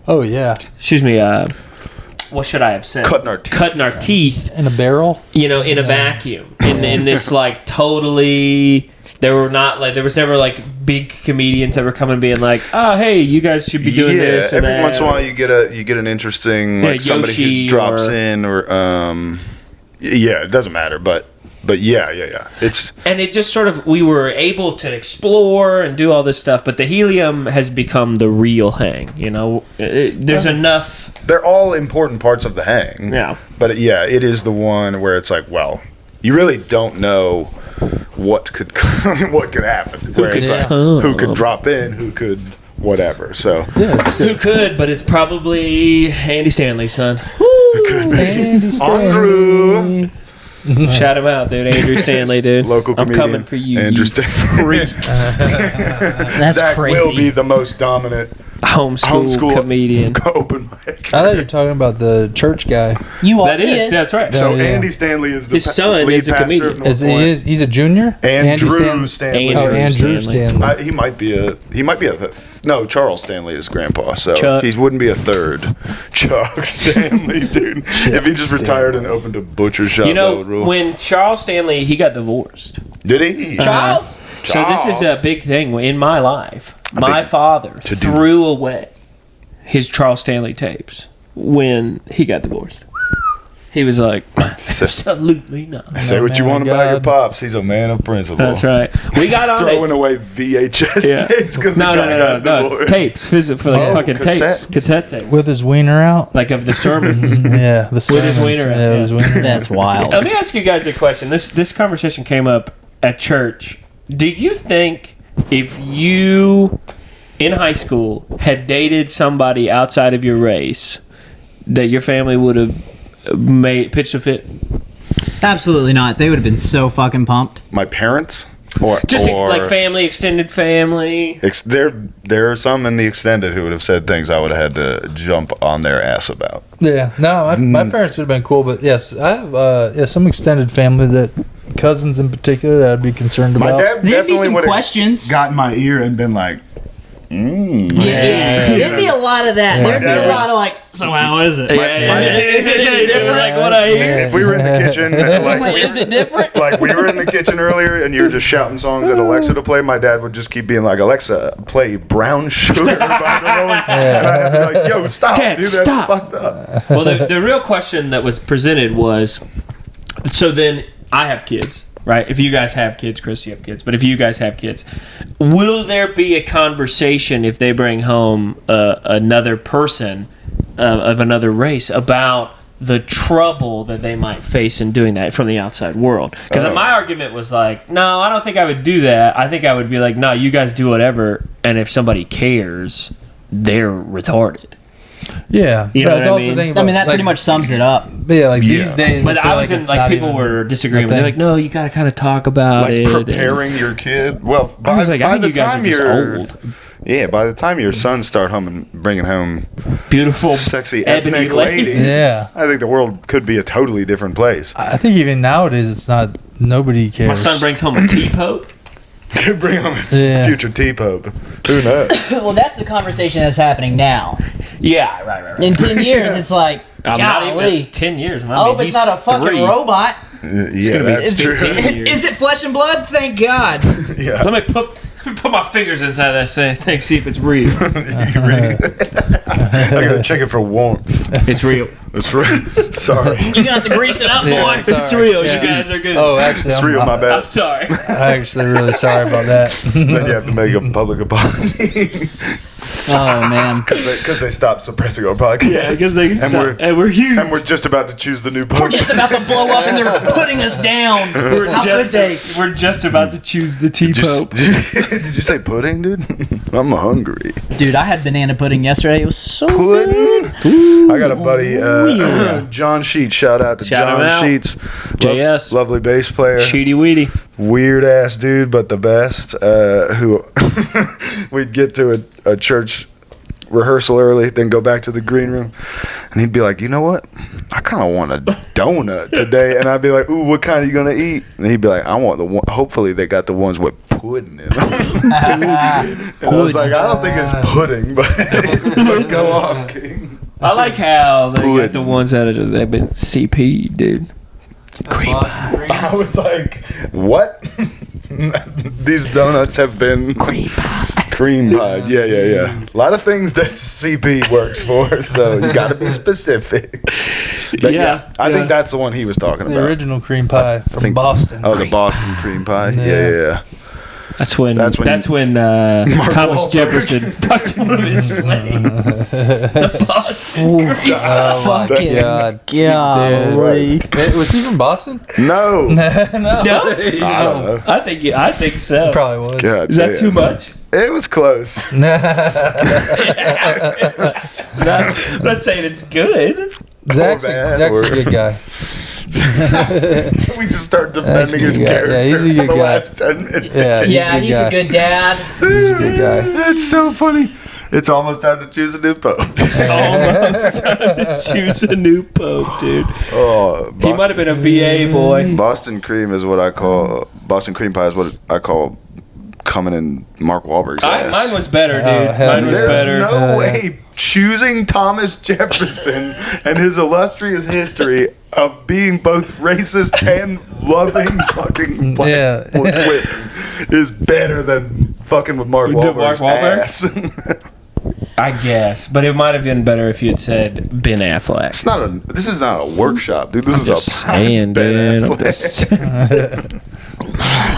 Oh yeah. Excuse me. What should I have said? Cutting our teeth in a barrel. In a vacuum. In this like totally. There was never like big comedians that were coming being like, oh hey, you guys should be doing this. Every once in a while you get an interesting like somebody who drops in or it doesn't matter, but yeah. It just sort of, we were able to explore and do all this stuff, but the Helium has become the real hang. There's enough. They're all important parts of the hang. Yeah. But it is the one where it's like, well, you really don't know what could happen. Who could drop in, who could whatever. So who could? But it's probably Andy Stanley, son. Andy Stanley. Andrew. Shout him out, dude. Andrew Stanley, dude. Local I'm comedian. coming for you. Andrew you Stanley. That's Zach crazy. will be the most dominant homeschool comedian. Open mic. I thought you were talking about the church guy. That is. That's right. So yeah. Andy Stanley is the His son lead is a pastor comedian. of North Point. He's a junior. Andrew Andy Stanley. Andrew Stanley. He might be a no. Charles Stanley is grandpa, so Chuck. he wouldn't be a third. Chuck Stanley, dude. If he just retired and opened a butcher shop, You that know, would rule. when Charles Stanley, he got divorced. Did he? Charles? So this is a big thing in my life. My father threw away his Charles Stanley tapes when he got divorced. He was like, absolutely not. Say what you want about your pops. He's a man of principle. That's right. We got on throwing it. away VHS tapes because No. Tapes. For like fucking tapes. cassettes. Cassette tapes. With his wiener out. Like of the sermons. Yeah, the With his sermons. wiener out, Yeah, yeah. his wiener. That's wild. Let me ask you guys a question. This conversation came up at church. Do you think if you, in high school, had dated somebody outside of your race, that your family would have pitched a fit? Absolutely not. They would have been so fucking pumped. My parents, or Like family, extended family. There are some in the extended who would have said things I would have had to jump on their ass about. Yeah, no, my parents would have been cool, but yes, I have some extended family cousins in particular that I'd be concerned My about. dad There'd be definitely some would have questions. got in my ear and been like, Yeah. There'd be a lot of that. There'd be a lot of like, so how is it? Is it different? Like what I hear? if we were in the kitchen, Is it different? like we were in the kitchen earlier and you were just shouting songs at Alexa to play, my dad would just keep being like, Alexa, play Brown Sugar by the Rolling Stones. And I'd have to be like, yo, stop, Dad, dude, that's stop. fucked up. Well, the real question that was presented was, so then I have kids, right? If you guys have kids, Chris, you have kids, but if you guys have kids, will there be a conversation if they bring home another person of another race about the trouble that they might face in doing that from the outside world? Because my argument was like, no, I don't think I would do that. I think I would be like, no, you guys do whatever, and if somebody cares, they're retarded. Yeah, You know but what I also mean? think I mean, about, that pretty much sums it up. these days. But I was feel in it's like not people even were disagreeing a with me. They're thing. like, no, you got to kind of talk about Like it. preparing your kid. Well, I was like, I think the you guys time are just you're old. Yeah, by the time your sons start bringing home Beautiful, sexy ebony ethnic ladies. ladies, Yeah. I think the world could be a totally different place. I think even nowadays it's not. Nobody cares. My son brings home a teapote. Could bring home a Yeah. future T-Pope. Who knows? Well, that's the conversation that's happening now. Yeah, right. In 10 years, it's like, I'm not even golly. 10 years. I hope it's not a fucking robot. It's gonna be that's true. 15 years. Is it flesh and blood? Thank God. Yeah. Let me put my fingers inside that thing, see if it's real. I gotta check it for warmth. It's real. It's real. Sorry. You're going to have to grease it up, Yeah, boy. sorry. It's real. Yeah. You guys are good. Oh, actually, It's real, my I'm bad. sorry. I'm actually really sorry about that. Then you have to make a public apology. Oh, man. Because they stopped suppressing our podcast. Yeah, because they we're- and we're huge. And we're just about to choose the new We're pope. just about to blow up and they're putting us down. How could they? We're just about to choose the Did teapope. did you say pudding, dude? I'm hungry. Dude, I had banana pudding yesterday. It was so Pudding? good. I got a buddy, John Sheets. Shout out to Shout him John out. Sheets. JS. Lovely bass player. Cheaty weedy. Weird ass dude, but the best. Who we'd get to a church rehearsal early, then go back to the green room, and he'd be like, you know what? I kind of want a donut today. And I'd be like, ooh, what kind are you going to eat? And he'd be like, I want the one. Hopefully they got the ones with pudding in them. And I was like, I don't think it's pudding, but go off, King. I like how they Pudding. got the ones that they've been CP, dude. Cream pie. I was like, what? These donuts have been Cream pie. cream pie. Yeah. A lot of things that CP works for, so you got to be specific. But Yeah, I think that's the one he was talking The about. original cream pie from Boston. Oh, the Boston cream pie. Yeah. That's when Thomas Wahlberg. Jefferson fucked one of his slaves. Fucking God. golly. Dude, was he from Boston? No. No. I don't know. I think so. Probably was. God Is that damn. too much? It was close. No, I'm not saying it's good. Zach's a good guy. We just start defending his good guy. character Yeah, he's a for good the guy. last 10 minutes. Yeah, he's a good dad. He's a good guy. That's so funny. It's almost time to choose a new pope. Almost time to choose a new pope, dude. Oh, He might have been a VA boy. Boston cream is what I call Boston cream pie is what I call coming in Mark Wahlberg's ass. Mine was better, dude. hell Mine was yeah. better. There's no way choosing Thomas Jefferson and his illustrious history of being both racist and loving fucking black women is better than fucking with Mark Wahlberg's ass. I guess, but it might have been better if you had said Ben Affleck. This is not a workshop, dude. This is Just a saying, Ben dude. Affleck.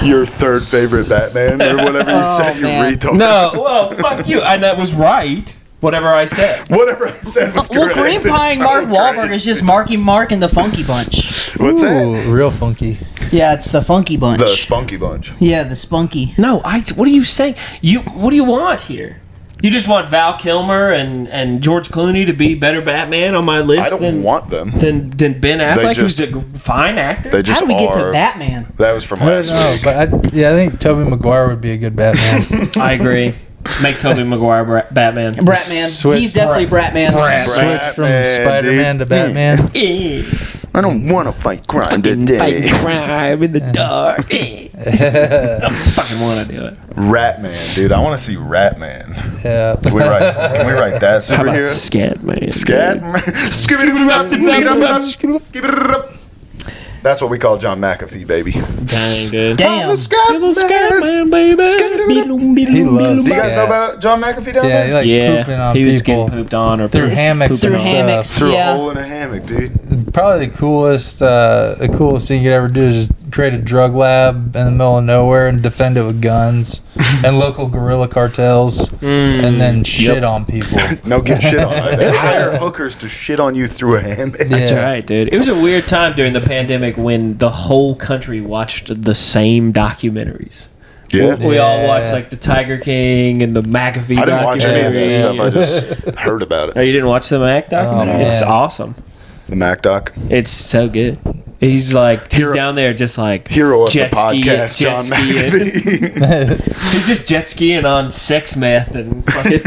Your third favorite Batman or whatever you said, you man. retard. No, well, fuck you. And that was right. Whatever I said. Whatever I said was Well, correct. cream pie and It's Mark so Wahlberg great. is just Marky Mark and the Funky Bunch. What's that? Ooh, real funky. Yeah, it's the Funky Bunch. The Spunky Bunch. Yeah, the Spunky. No, what are you saying? What do you want here? You just want Val Kilmer and George Clooney to be better Batman on my list I don't want them. than Ben Affleck, just- who's a fine actor? They just How do we get to are. Batman? That was from I don't last know, week. but I think Tobey Maguire would be a good Batman. I agree. Make Tobey Maguire Batman. Bratman. Switch- He's definitely Bratman. Switch from Batman, Spider-Man to Batman. I don't want to fight crime today. Fight crime in the dark. I don't fucking want to do it. Ratman, dude. I want to see Ratman. Yeah. Can we write that How about superhero? Scatman? Scat? That's what we call John McAfee, baby. Dang, dude. Damn. Scatman, baby. He loves Do you guys Scat. know about John McAfee down Yeah, he there? likes Yeah, pooping on he was people getting pooped on or through pooped. hammocks Through and stuff. hammocks. Through a Yeah. hole in a hammock, dude. Probably the coolest thing you could ever do is just create a drug lab in the middle of nowhere and defend it with guns and local guerrilla cartels, and then shit on people. No, get shit on. They hire hookers to shit on you through a hammock. That's Yeah. right, dude. It was a weird time during the pandemic when the whole country watched the same documentaries. Yeah. We all Yeah. watched like the Tiger King and the McAfee I didn't watch any of that documentary. stuff. I just heard about Oh, it. you didn't watch the Mac documentary? man. It's awesome. The Mac doc. It's so good. He's Hero- down there just like Hero of the jet skiing- podcast, jet John skiing. McAfee. He's just jet skiing on sex meth and fucking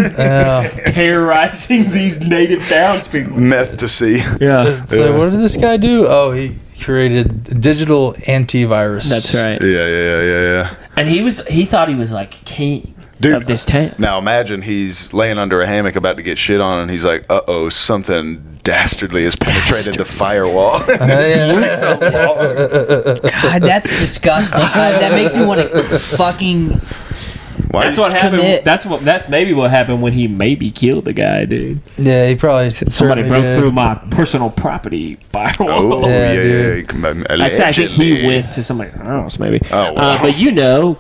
terrorizing these native townspeople. Meth to see. Yeah, So what did this guy do? Oh, he created digital antivirus. that's right. Yeah. And he thought he was like king Dude, of this town. Now imagine he's laying under a hammock about to get shit on, and he's like, "Uh-oh, something dastardly has penetrated the firewall." Yeah. God, that's disgusting. That makes me want to fucking. Why That's what happened. Commit. That's maybe what happened when he maybe killed the guy, dude. Yeah, he probably Somebody certainly broke did. through my personal property firewall. Oh, Yeah, yeah. dude. Actually, I think he Allegedly. went to somebody's house, maybe. Oh, wow. But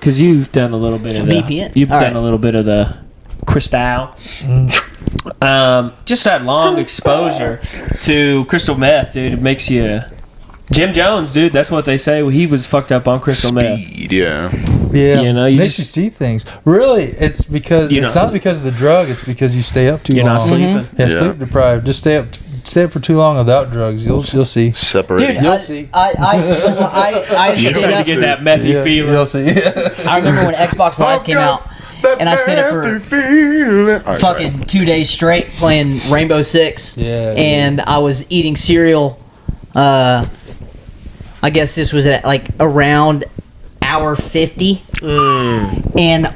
because you've done a little bit of the VPN. You've All done right. a little bit of the crystal. Just that long exposure to crystal meth, dude. It makes you. Jim Jones, dude. That's what they say. He was fucked up on crystal meth. Speed, yeah. Yeah, You know, you makes just- you see things. Really, it's because You're it's not not because of the drug. It's because you stay up too You're long. not sleeping. Yeah, Yeah. sleep deprived. Just stay up for too long without drugs. You'll see. Separated. Dude, You'll see. I You stayed start to up. get that methy Yeah, feeling. you'll see. I remember when Xbox Live came out, and I stayed up for fucking 2 days straight playing Rainbow Six. Yeah, And I was eating cereal. I guess this was at like around hour 50. And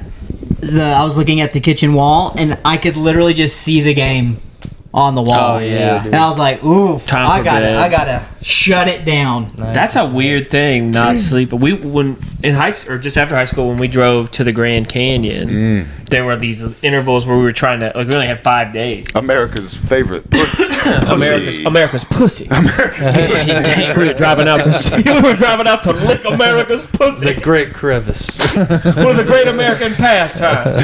I was looking at the kitchen wall, and I could literally just see the game on the wall. Oh, yeah. And I was like, oof, Time I for gotta bed. I gotta shut it down. That's a weird thing, not sleeping. When in high or just after high school, when we drove to the Grand Canyon, there were these intervals where we were trying to we only had 5 days. America's favorite America's pussy. We were driving out to lick America's pussy. The Great Crevice. One of the great American pastimes.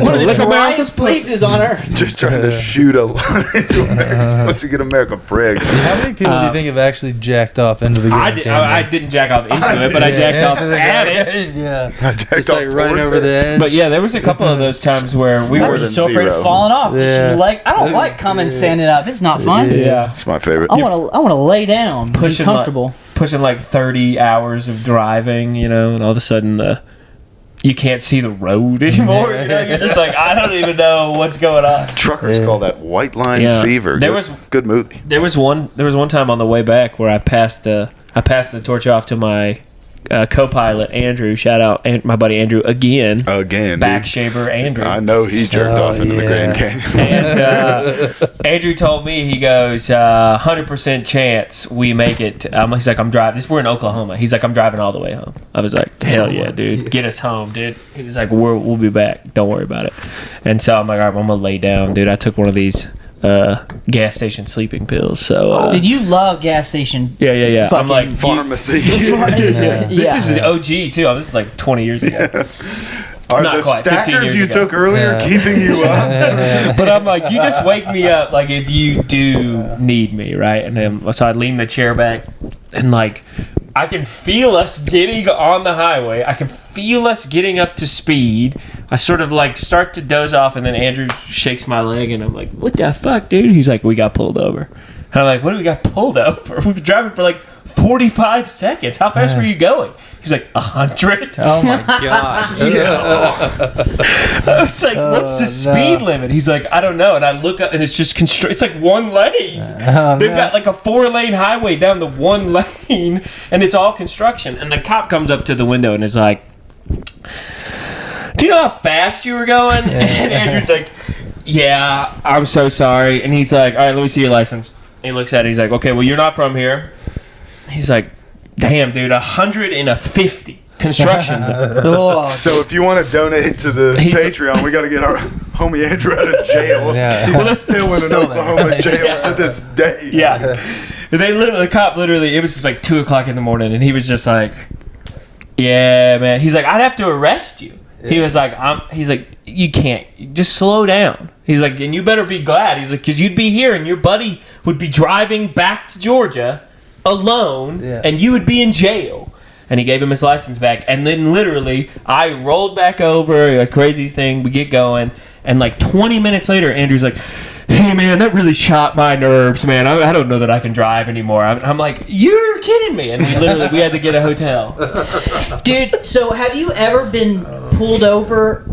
One of the driest places on earth. Just trying to shoot a line into America. Wants to get America pregnant. How many people do you think have actually jacked off into the Grand Canyon? I didn't jack off into it, but I jacked off at it. Yeah. I jacked Just off like right towards over it. the edge. But yeah, there was a couple of those times where we I were was so afraid zero. of falling off. Yeah. Just I don't like coming standing up. It's not fun. yeah. It's my favorite. I want to lay down, Pushing be comfortable. pushing like 30 hours of driving, and all of a sudden you can't see the road anymore. You're just like, I don't even know what's going on. Truckers call that white line fever. There Good- was- good movie. There was one time on the way back where I passed the torch off to my co-pilot Andrew. Shout out my buddy Andrew again. Again, Back dude. shaver Andrew. I know he jerked off into the yeah. Grand Canyon. And Andrew told me, he goes, 100% chance we make it. He's like, I'm driving. We're in Oklahoma. He's like, I'm driving all the way home. I was like, hell yeah, dude. Get us home, dude. He was like, we'll be back. Don't worry about it. And so I'm like, all right, I'm going to lay down, dude. I took one of these gas station sleeping pills. So Did you love gas station? yeah. I'm Fucking like, Pharmacy. this is an OG too. This is like 20 years ago. Are Not the quite, 15 stackers years you ago. took earlier keeping you up? But I'm like, you just wake me up, like, if you do need me, right? And then so I lean the chair back, and like, I can feel us getting on the highway. I can feel us getting up to speed. I sort of like start to doze off, and then Andrew shakes my leg, and I'm like, what the fuck, dude? He's like, we got pulled over. And I'm like, what do we got pulled over? We've been driving for like 45 seconds. How fast were you going? He's like, 100. Oh my god. I was like, what's the speed limit? He's like, I don't know. And I look up, and it's just it's like one lane. They've got like a 4-lane highway down the one lane, and it's all construction. And the cop comes up to the window and is like, do you know how fast you were going? And Andrew's like, yeah, I'm so sorry. And he's like, all right, let me see your license. And he looks at it. He's like, okay, well, you're not from here. He's like, damn, dude, 150 construction zone. Oh, So if you want to donate to the Patreon, we got to get our homie Andrew out of jail. Yeah. He's still in an Still there. Oklahoma jail to this day. Yeah. The cop literally, it was just like 2 o'clock in the morning, and he was just like, yeah, man. He's like, I'd have to arrest you. Yeah. He's like, you can't, just slow down. He's like, and you better be glad. He's like, because you'd be here, and your buddy would be driving back to Georgia alone, and you would be in jail. And he gave him his license back, and then literally I rolled back over, a crazy thing. We get going, and like 20 minutes later, Andrew's like, hey man, that really shot my nerves, man. I don't know that I can drive anymore. I'm like, you're kidding me. And we had to get a hotel. dude. So have you ever been pulled over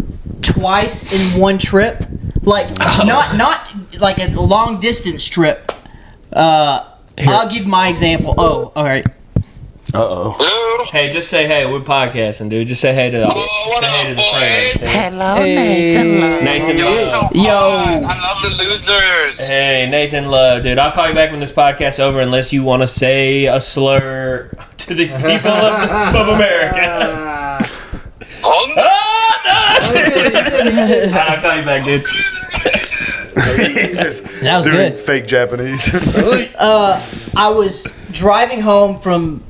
twice in one trip? Like not like a long distance trip. I'll give my example. Oh, all right. Uh-oh. Hey, just say hey. We're podcasting, dude. Just say hey to the friends. Hello, Hey. Nathan Love. Yo. I love the losers. Hey, Nathan Love, dude. I'll call you back when this podcast's over unless you want to say a slur to the people of America. I'll call you back, dude. He's just That was doing good. fake Japanese. I was driving home from.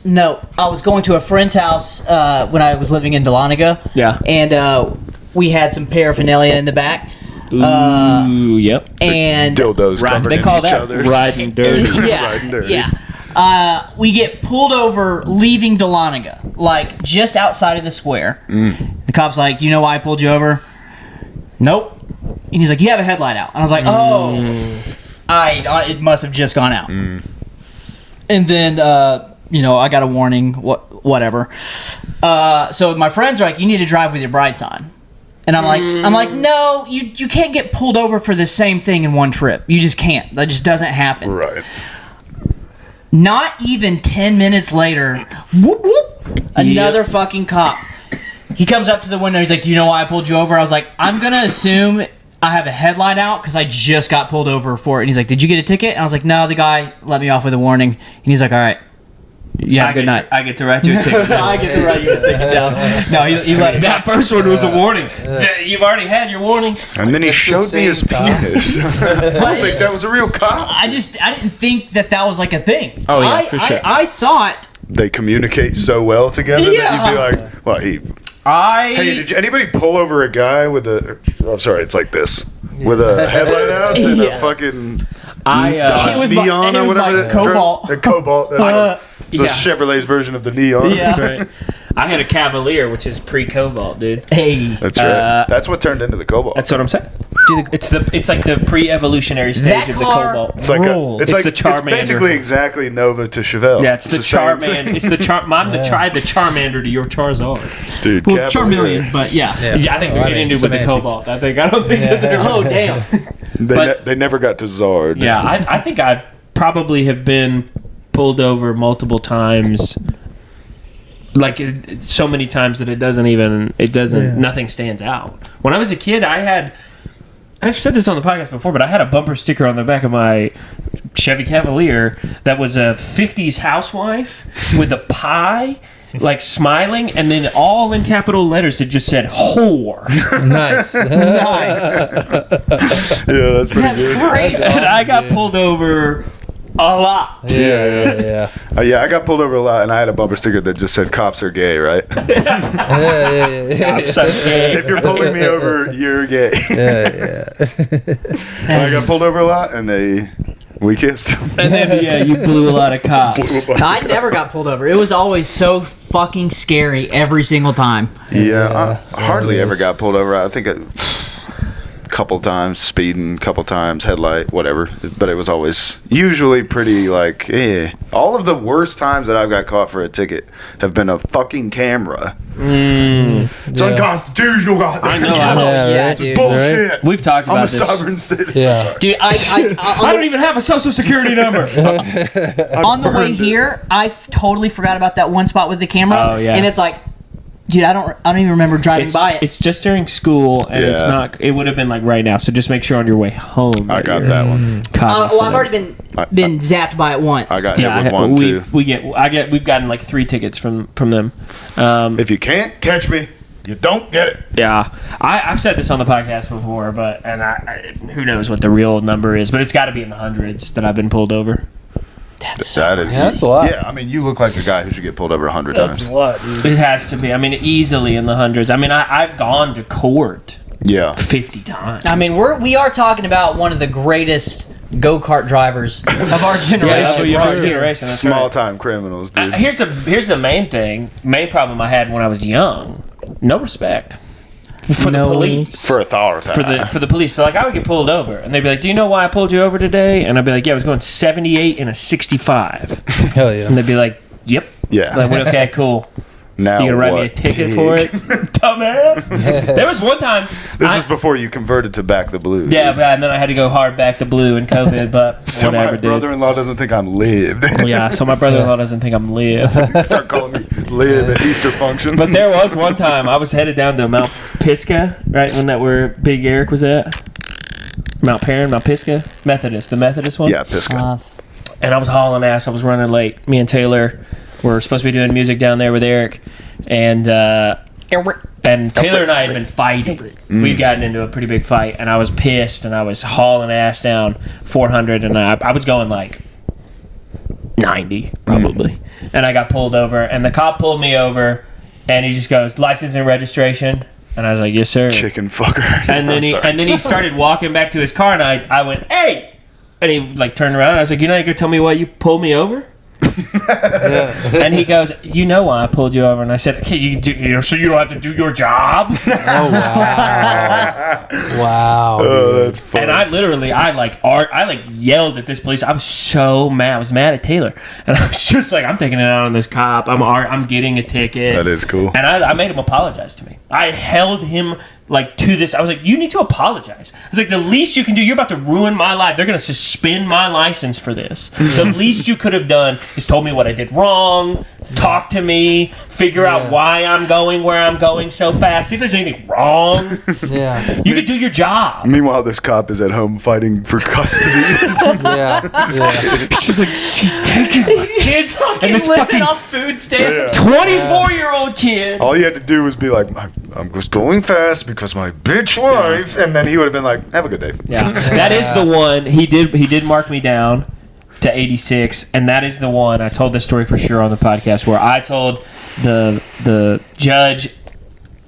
No, I was going to a friend's house when I was living in Dahlonega. Yeah. And we had some paraphernalia in the back. Ooh, yep. And Dildos covered They in call each that other. riding dirty. Riding dirty. yeah. We get pulled over leaving Dahlonega, like just outside of the square. The cop's like, "Do you know why I pulled you over?" Nope. And he's like, "You have a headlight out." And I was like, "Oh, it must have just gone out." And then I got a warning. Whatever. So my friends are like, "You need to drive with your brights on." And I'm like, no, you can't get pulled over for the same thing in one trip. You just can't. That just doesn't happen. Right. Not even 10 minutes later, whoop whoop, another fucking cop. He comes up to the window. He's like, "Do you know why I pulled you over?" I was like, "I'm gonna assume I have a headlight out because I just got pulled over for it." And he's like, "Did you get a ticket?" And I was like, "No, the guy let me off with a warning." And he's like, "All right, You have a good night. I get to write you a ticket. I get to write you a ticket down. No, he let That first one was a warning. You've already had your warning. And then he showed me his penis. I don't think that was a real cop. I didn't think that was like a thing. Oh, yeah, for sure. I thought. They communicate so well together that you'd be like, well, hey, did anybody pull over a guy with a, oh, sorry, it's like this, with a headlight out and a fucking Dodge Neon or whatever? That Cobalt. The Cobalt. That's the Chevrolet's version of the Neon. Yeah. That's right. I had a Cavalier, which is pre-Cobalt, dude. Hey. That's right. That's what turned into the Cobalt. That's what I'm saying. It's like the pre-evolutionary stage of the Cobalt. It's like it's the Charmander. It's basically exactly Nova to Chevelle. Yeah, it's the Charmander. It's the I'm the Charmander to your Charizard. Dude, well, Charmeleon, but yeah. I think they're getting into with the Cobalt. I don't think that they're. Oh damn. They never got to Zard. Yeah, I think I probably have been pulled over multiple times. Like so many times that nothing stands out. When I was a kid, I've said this on the podcast before, but I had a bumper sticker on the back of my Chevy Cavalier that was a 50s housewife with a pie, like smiling, and then all in capital letters it just said whore. Nice. Nice. Yeah, that's pretty That's good. crazy. And I got pulled over a lot. Yeah. Yeah, I got pulled over a lot, and I had a bumper sticker that just said "Cops are gay," right? Yeah. I'm so gay. If you're pulling me over, you're gay. Yeah. And I got pulled over a lot, and we kissed. And then you blew a lot of cops. I never got pulled over. It was always so fucking scary every single time. Yeah, I hardly ever got pulled over. I think a couple times speeding, couple times headlight, whatever. But it was always usually pretty like, all of the worst times that I've got caught for a ticket have been a fucking camera. It's unconstitutional. I know. Yeah, This is dude. bullshit. Right? We've talked I'm about a this. sovereign citizen. Yeah. Dude, I don't even have a social security number. on the way here, I totally forgot about that one spot with the camera. Oh, yeah. And it's like, dude, I don't even remember driving by it. It's just during school, and it's Yeah. not. It would have been like right now. So just make sure on your way home. I got that one. Well, I've already been zapped by it once. I got hit with one too. We've gotten like 3 tickets from them. If you can't catch me, you don't get it. Yeah, I've said this on the podcast before, but who knows what the real number is? But it's got to be in the hundreds that I've been pulled over. That's That's a lot. Yeah, I mean, you look like a guy who should get pulled over 100 times. a lot, dude. It has to be. I mean, easily in the hundreds. I mean, I've gone to court Yeah. 50 times. I mean, we are talking about one of the greatest go-kart drivers of our generation. Yeah, right here. generation. That's Small right. time criminals, dude. Here's the main problem I had when I was young. No respect for the police. For authority. For the police. So like I would get pulled over and they'd be like, "Do you know why I pulled you over today?" And I'd be like, "Yeah, I was going 78 in a 65." Hell yeah. And they'd be like, "Yep." Yeah. Like, okay, cool. Now You gonna write me a what? ticket for it? Dumbass. There was one time This is before you converted to Back the Blue. yeah, but and then I had to go hard back to blue in COVID, but So whatever, my dude. brother-in-law doesn't think I'm lived. Yeah, so my brother-in-law doesn't think I'm live. Start calling me live at Easter function. But there was one time I was headed down to Mount Pisgah, right when that where Big Eric was at. Mount Pisgah, the Methodist one. Yeah, Pisco. And I was hauling ass. I was running late. Me and Taylor were supposed to be doing music down there with Eric, and Taylor and I had been fighting. We'd gotten into a pretty big fight, and I was pissed, and I was hauling ass down 400, and I was going like 90 probably, and I got pulled over, and the cop pulled me over, and he just goes, "License and registration," and I was like, "Yes, sir." Chicken fucker. And then he started walking back to his car, and I went, "Hey!" And he like turned around, and I was like, "You know, you could tell me why you pulled me over?" And he goes, "You know why I pulled you over?" And I said, "Okay, so you don't have to do your job." Oh, wow. Wow. Oh, that's funny. And I yelled at this police. I was so mad. I was mad at Taylor, and I was just like, "I'm taking it out on this cop. I'm getting a ticket." That is cool. And I made him apologize to me. I held him Like, to this, I was like, you need to apologize. I was like, the least you can do, you're about to ruin my life. They're going to suspend my license for this. The least you could have done is told me what I did wrong, talk to me, figure out why I'm going where I'm going so fast. See if there's anything wrong. Yeah. You could do your job. Meanwhile, this cop is at home fighting for custody. Yeah. She's like, she's taking my kids. And this living fucking off food stamps. 24-year-old kid. All you had to do was be like, I'm just going fast because my bitch wife, and then he would have been like, have a good day. Yeah, that is the one. He did mark me down to 86, and that is the one. I told this story for sure on the podcast where I told the judge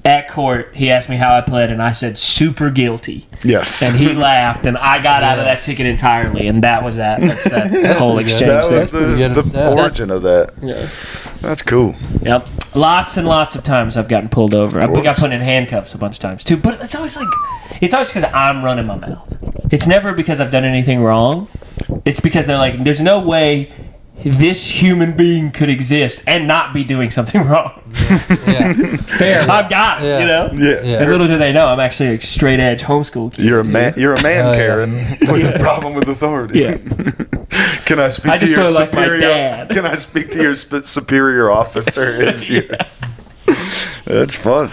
at court. He asked me how I pled, and I said super guilty. Yes. And he laughed, and I got out of that ticket entirely, and that was that. That's that whole exchange. That was there. the origin of that. Yeah. That's cool. Yep. Lots and lots of times I've gotten pulled over. I got put in handcuffs a bunch of times too. But it's always because I'm running my mouth. It's never because I've done anything wrong. It's because they're like, there's no way this human being could exist and not be doing something wrong. Yeah. Fair. I've got it, you know? Yeah. And little do they know, I'm actually a straight edge homeschool kid. You're a man, Karen, with a problem with authority. Yeah. Can I speak I to just your don't like my superior? dad. Can I speak to your superior officer? That's fun.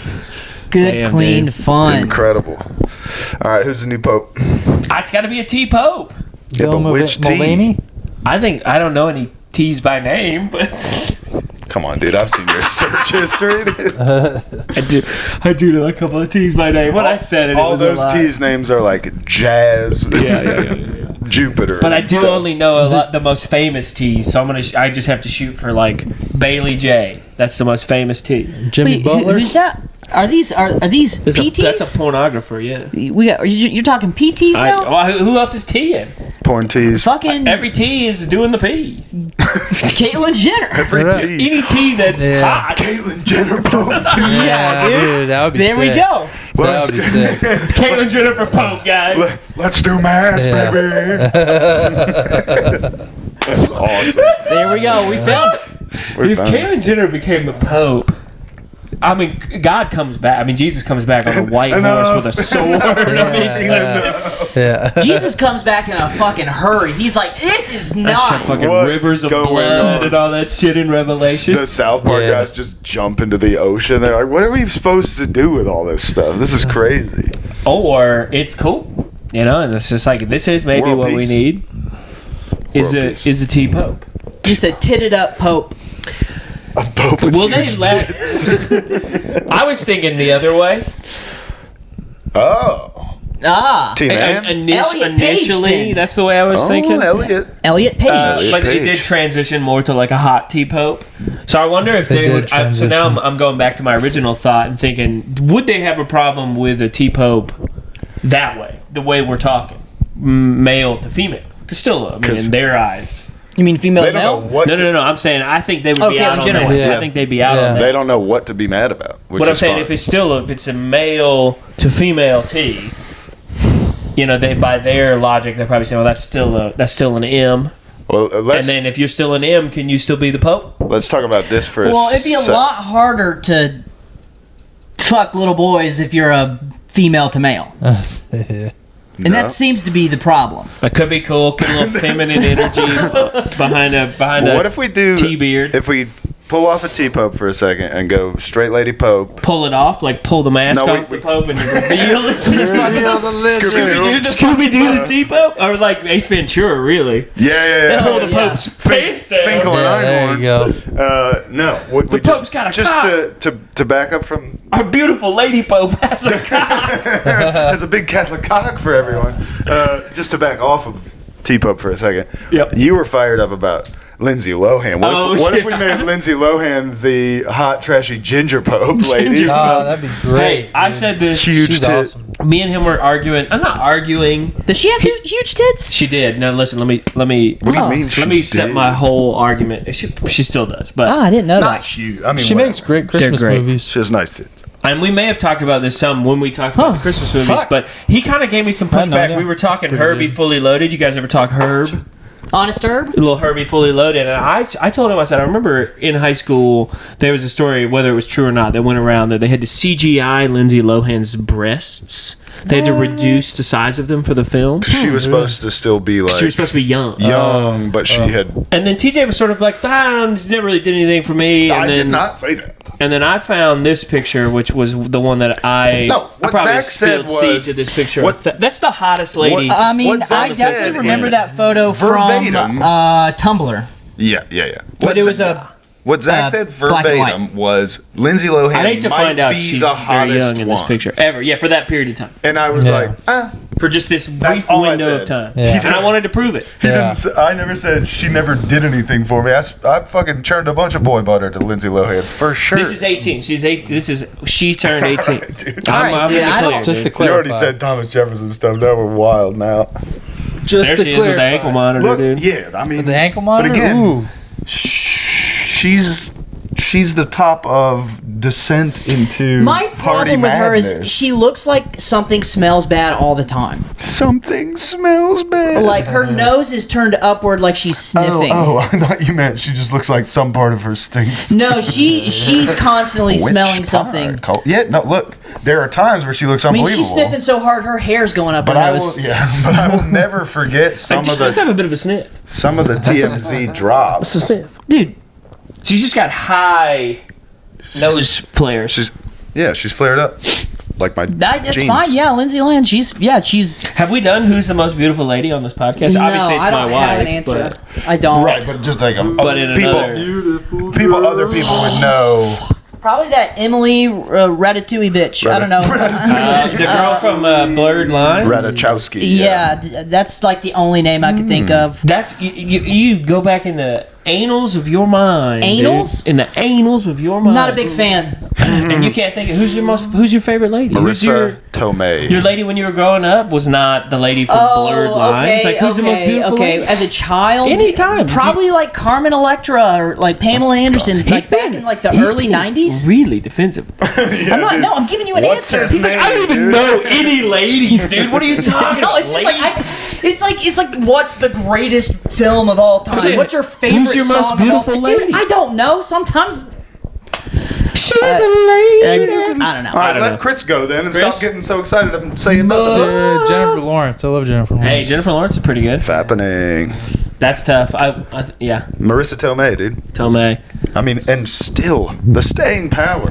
Good, Damn, clean dude. fun. Incredible. All right, who's the new pope? It's got to be a T Pope. Yeah, but which T? Mulvaney? I don't know any T's by name, but Come on, dude. I've seen your search history. I do know a couple of T's by name. When I said it, all it was those a lie. T's names are like Jazz, Yeah. Jupiter. But I and do stuff. only know the most famous T's, so I just have to shoot for like Bailey J. That's the most famous T. Jimmy Wait, Butler? who's that? Are these PTs? That's a pornographer, yeah. You're talking PTs now? Who else is T-ing? porn T's. Fucking Every T is doing the P. Caitlyn Jenner. Every Right. T. Any T that's hot. Caitlyn Jenner. Yeah, dude, that would be There sick. we go. That would be sick. Caitlyn Jennifer Pope, guys. Let's do mass, Yeah. baby. That's awesome. There we go. We found it. If Caitlyn Jenner became the Pope, I mean, God comes back. I mean, Jesus comes back on a white horse with a sword. Yeah. Jesus comes back in a fucking hurry. He's like, this is That shit not. fucking What's rivers of going blood on? and all that shit in Revelation. The South Park Yeah. guys just jump into the ocean. They're like, what are we supposed to do with all this stuff? This is crazy. Or it's cool, you know, and it's just like, this is maybe World what we peace. need. Is a T Pope. Just a titted up Pope. A Pope with Will they huge let? tits. I was thinking the other way. Oh. Ah. T-Man. Elliot Page, Initially, then. that's the way I was thinking. Elliot. Elliot Page. But it Page. did transition more to like a hot T Pope. So I wonder if It they did would. So now transition. I'm going back to my original thought and thinking, would they have a problem with a T Pope that way, the way we're talking, male to female? Because still, I mean, in their eyes. You mean female They to don't know male? what No. I'm saying I think they would be Okay, out in on general. that. Yeah. I think they'd be out Yeah. on They that. don't know what to be mad about. Which But I'm is saying fine. if it's a male to female T, you know, they by their logic they're probably saying, well, that's still an M. Well, And then if you're still an M, can you still be the Pope? let's talk about this for Well, it'd be a lot harder to fuck little boys if you're a female to male. And that seems to be the problem. It could be cool. Get a little feminine energy behind a What if we do T-beard. If we pull off a T-Pope for a second and go straight lady Pope. Pull it off, like pull the mask No, off the Pope and reveal it to the Scooby-Doo. Scooby-Doo the T-Pope? Or like Ace Ventura, really. Yeah. Pull the yeah. Pope's pants down. Finkel and Yeah, there Einhorn. you go. No, we Pope's got a just cock. to back up from. Our beautiful lady Pope has a cock. That's a big Catholic cock for everyone. Just to back off of T-Pope for a second. Yep. You were fired up about Lindsay Lohan. What if we made Lindsay Lohan the hot, trashy ginger Pope lady? Oh, that'd be great. Hey, I dude. said this. Huge She's tit. awesome. Me and him were arguing. I'm not arguing. Does she have huge tits? She did. No, listen. Let me. What do you mean? Let me she set did? my whole argument. She still does, but I didn't know Not that. huge. I mean, She makes great Christmas great. movies. She has nice tits. and we may have talked about this some when we talked about the Christmas movies. Fuck. But he kind of gave me some I had no pushback. idea. We were talking That's pretty Herbie good. Fully Loaded. You guys ever talk Herb? Honest Herb? little Herbie Fully Loaded. And I told him, I said, I remember in high school, there was a story, whether it was true or not, that went around that they had to CGI Lindsay Lohan's breasts. They had to reduce the size of them for the film. She was supposed to still be like She was supposed to be young. but she had. And then TJ was sort of like, never really did anything for me. And I then, did not say that. And then I found this picture, which was the one that I what probably Zach said spilled seed was- to this picture. what- That's the hottest lady. I mean, What Zach I definitely said remember is that photo verbatim. from Tumblr. Yeah. But it was a What Zach said black and verbatim was Lindsay Lohan I'd hate to might find out be she's the very hottest young in this one. picture ever. Yeah, for that period of time. And I was like, For just this brief all I window of said. time. Yeah. And I wanted to prove it. He Yeah. didn't. I never said she never did anything for me. I fucking churned a bunch of boy butter to Lindsay Lohan for sure. This is 18. She's 8. She turned 18. Right, dude. All right, I'm dude, I clear, don't- Just to You already clarify. said Thomas Jefferson stuff. That was wild. Now, Just There to she is with the clarify. ankle monitor, look, dude. yeah. I mean, The ankle monitor? But again, Ooh. she's the top of descent into My party problem with her madness. is she looks like something smells bad all the time. Something smells bad. Like her nose is turned upward like she's sniffing. Oh, I thought you meant she just looks like some part of her stinks. No, she's constantly Which smelling part? something. Yeah, no, look. There are times where she looks I mean, unbelievable. she's sniffing so hard her hair's going up But her I nose. will, but I will never forget She just have a bit of a sniff. some of the TMZ drops. It's a sniff. Dude, She's just got high nose flares. She's flared up like my that's jeans. fine. Yeah, Lindsay Lohan, she's Have we done Who's the Most Beautiful Lady on this podcast? no, Obviously, it's I my don't wife. have an answer. But I don't. Right, but just like But in other people would know. Probably that Emily Ratatouille bitch. I don't know. the girl from Blurred Lines. Radachowski. yeah, that's like the only name I could think of. That's you go back in the annals of your mind. dude. Annals? In the annals of your mind. Not a big fan. And you can't think of who's your favorite lady? Who's Marissa Tomei. your lady when you were growing up was not the lady from Blurred Lines. Like who's the most beautiful lady? As a child, Anytime. probably like Carmen Electra or like Pamela Anderson, like back in like the early '90s. Really defensive. I'm not. No, I'm giving you an What's answer. his He's name? like, I don't even know any ladies, dude. What are you talking no, about? it's just like it's like what's the greatest film of all time? saying, What's your favorite who's your most song of all beautiful time? lady? Dude, I don't know. Sometimes She's a lady. I don't know. All right, don't let know. Chris go then and Chris? stop getting so excited. I'm saying nothing. Jennifer Lawrence. I love Jennifer Lawrence. Hey, Jennifer Lawrence is pretty good. Happening. That's tough. Yeah, Marissa Tomei, dude. Tomei. I mean, and still the staying power.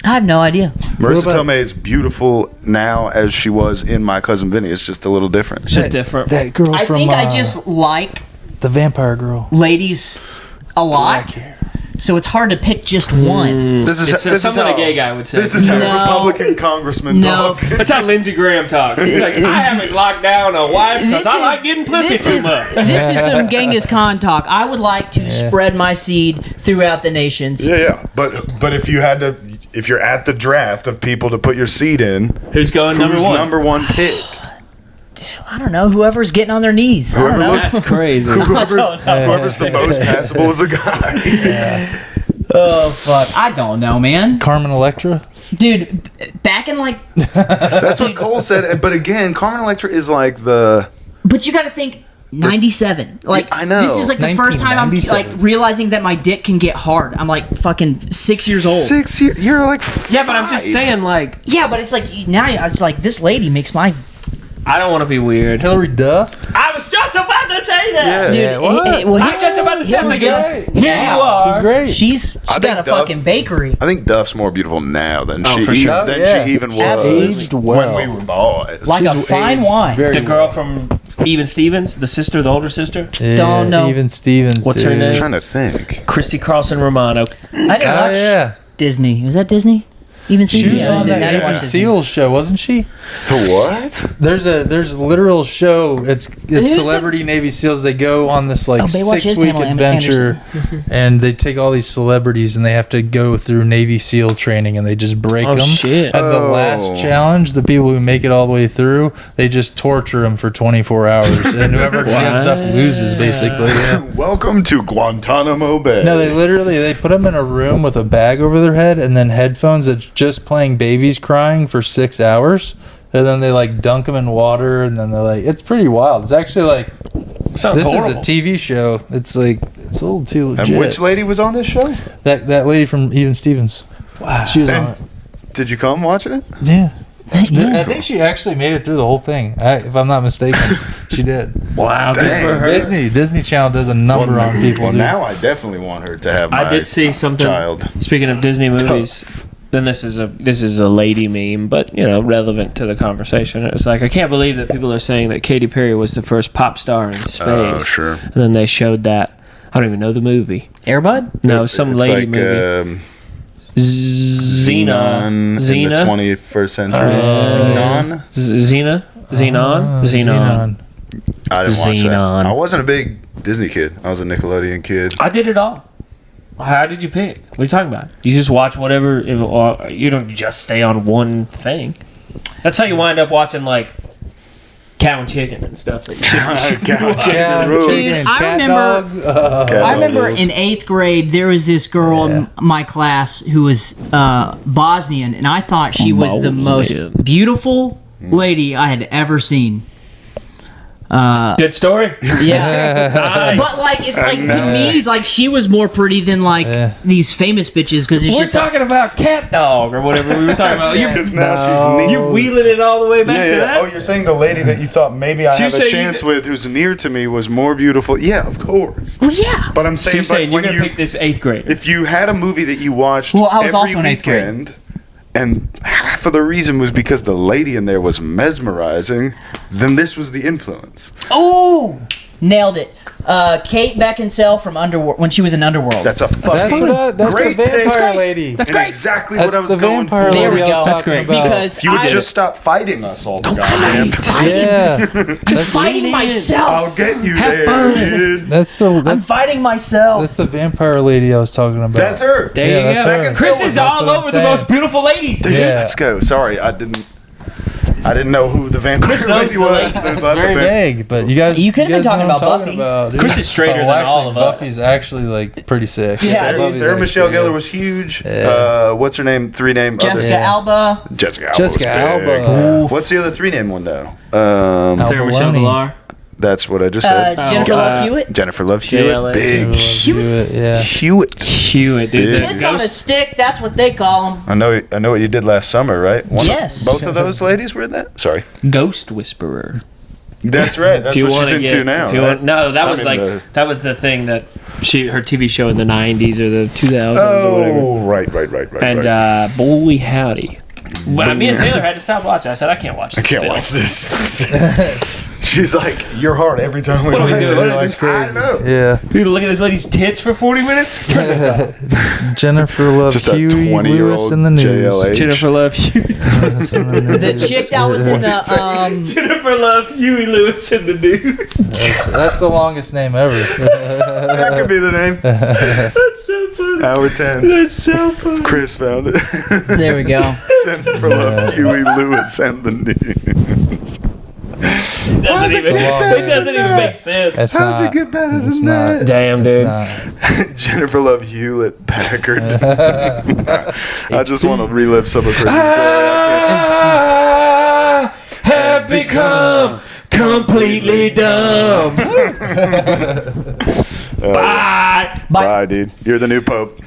I have no idea. Marissa about- Tomei is beautiful now as she was in My Cousin Vinny. It's just a little different. She's different. That girl I from think I just like the vampire girl. ladies a lot, so it's hard to pick just one. This is It's something a gay guy would say. This is how No. Republican congressmen No. talk. That's how Lindsey Graham talks. He's like, I haven't locked down a wife because I like getting pussy this too is, much. This is some Genghis Khan talk. I would like to spread my seed throughout the nations. Yeah. But if you had to, if you're at the draft of people to put your seed in, Who's going who's number one? pick? I don't know. Whoever's getting on their knees. I don't Whoever know. looks- That's crazy. Whoever's the most passable is a guy. Oh fuck! I don't know, man. Carmen Electra. Dude, back in like, That's what Cole said. But again, Carmen Electra is like the. but you got to think. 97. Like I know. this is like the first time I'm like 1997. realizing that my dick can get hard. I'm like fucking 6 years old. 6 years. You're like. Yeah, but I'm just 5. saying, like, Yeah, but it's like now it's like this lady makes my I don't want to be weird. Hillary Duff. I was just about to say that. Yeah. dude. Yeah, what? I was just about to say Hillary that. Duff- Here you are. She's great. She's think got a Duff- fucking bakery. I think Duff's more beautiful now than Oh, she for sure. than Yeah. she even was Absolutely. Aged well. when we were boys. Like a She's fine aged wine. very The girl well. from Even Stevens, the sister, the older sister, Yeah, Don't know. Even Stevens. What's her dude. name? I'm trying to think. Christy Carlson Romano. I didn't Oh watch yeah. Disney. Was that Disney? Even She Stevens? was Yeah, it was on Disney. I that didn't watch Navy Disney. SEALs show, wasn't she? For what? There's a literal show. It's Who's celebrity Navy SEALs. They go on this like Oh, Baywatch is 6-week Pamela adventure, and they take all these celebrities and they have to go through Navy SEAL training, and they just break Oh, them. shit. At the Oh. last challenge, the people who make it all the way through, they just torture them for 24 hours, and whoever gives up loses, basically. Yeah. Welcome to Guantanamo Bay. No, they put them in a room with a bag over their head and then headphones that's just playing babies crying for 6 hours. And then they like dunk them in water, and then they're like, it's pretty wild. It's actually like Sounds This horrible. is a TV show. It's like it's a little too legit. And which lady was on this show? that lady from Even Stevens. Wow. She was on it. Did you come watching it? Yeah. I think she actually made it through the whole thing. If I'm not mistaken, she did. Wow, good Dang. for her. Disney Channel does a number on people. Well, dude. now I definitely want her to have my I did see something. child. Speaking of Disney movies, then this is a lady meme, but relevant to the conversation. It's like I can't believe that people are saying that Katy Perry was the first pop star in space. Oh, sure. And then they showed that. I don't even know the movie. Airbud? No, some It's lady like, movie. Xena. in the Xena. 21st century. Xenon. Xenon. I didn't watch Xenon. that. I wasn't a big Disney kid. I was a Nickelodeon kid. I did it all. How did you pick? What are you talking about? You just watch whatever. You don't just stay on one thing. That's how you wind up watching like Cow and Chicken and stuff. That you shouldn't watch. Dude, I remember in 8th grade there was this girl in my class who was Bosnian, and I thought she was the most beautiful lady I had ever seen. Good story. Yeah. Nice. But like it's like to me like she was more pretty than like these famous bitches because it's We're just talking about Cat Dog or whatever we were talking about. Because now she's near. You wheeling it all the way back to that? Oh, you're saying the lady that you thought maybe I So you have say a you chance did- with who's near to me was more beautiful? Yeah, of course. well, yeah. But I'm So saying, you're saying but you're when gonna pick this 8th grader? if you had a movie that you watched Well, I was every also in 8th grade. weekend, and half of the reason was because the lady in there was mesmerizing, then this was the influence. Oh, nailed it. Kate Beckinsale from Underworld when she was in Underworld. That's a fucking That's great the vampire pick. lady. That's And great. exactly That's what I was the going vampire for. There we lady I was go. talking great. about. because If you would I just stop fighting us all the goddamn time. Yeah. just fighting lean in. myself. I'll get you Have there, fun. dude. That's I'm fighting myself. that's the vampire lady I was talking about. That's her. There Yeah, you that's go. her. Chris is That's all what I'm over the saying. most beautiful ladies. Dude, Yeah. let's go. Sorry, I didn't know who the vampire Chris knows lady the was. lady. There's It's lots very of vague, but you guys. You could've you been guys talking know what about I'm Buffy. dude. Chris is straighter than actually, all of us. Buffy's actually like pretty sick. Yeah. Buffy's Sarah actually Michelle pretty Gellar good. was huge. Yeah. What's her name? Three name. Jessica Yeah. Alba. Jessica Alba. Jessica was big. Alba. What's the other three name one though? Sarah Michelle Abalone. Gellar. That's what I just said. Jennifer Love Hewitt. Jennifer Love JLA. Hewitt. Big Hewitt, yeah. Hewitt. Hewitt, dude. Big. Tits on a stick. That's what they call them. I know what you did last summer, right? Yes. Both of those ladies were in that. Sorry. Ghost Whisperer. That's right. That's what she's wanna into now. if you right? want- no, that I was mean, like that was the thing that her TV show in the 90s or the 2000s or whatever. Oh, right. And boy howdy. Well, me and Taylor had to stop watching. I said I can't watch this. I can't film. watch this. She's like, you're hard every time we What do we watch do? it. What You're is like, this I know. Yeah. You look at this lady's tits for 40 minutes? Turn this off. Jennifer Love Just a Hewitt, 20-year-old Lewis in the news. JLA. Jennifer Love Huey. The chick that was in the Jennifer Love Huey Lewis in the news. That's the longest name ever. That could be the name. That's so funny. Hour 10. That's so funny. Chris found it. there we go. Jennifer Love Huey Lewis and the news. It doesn't even make sense. It's How's not, it get better it's than not, that? Damn, it's dude. not. Jennifer Love Hewlett Packard. I just want to relive some of Chris's glory. I have become completely dumb. Bye. Bye, dude. You're the new pope.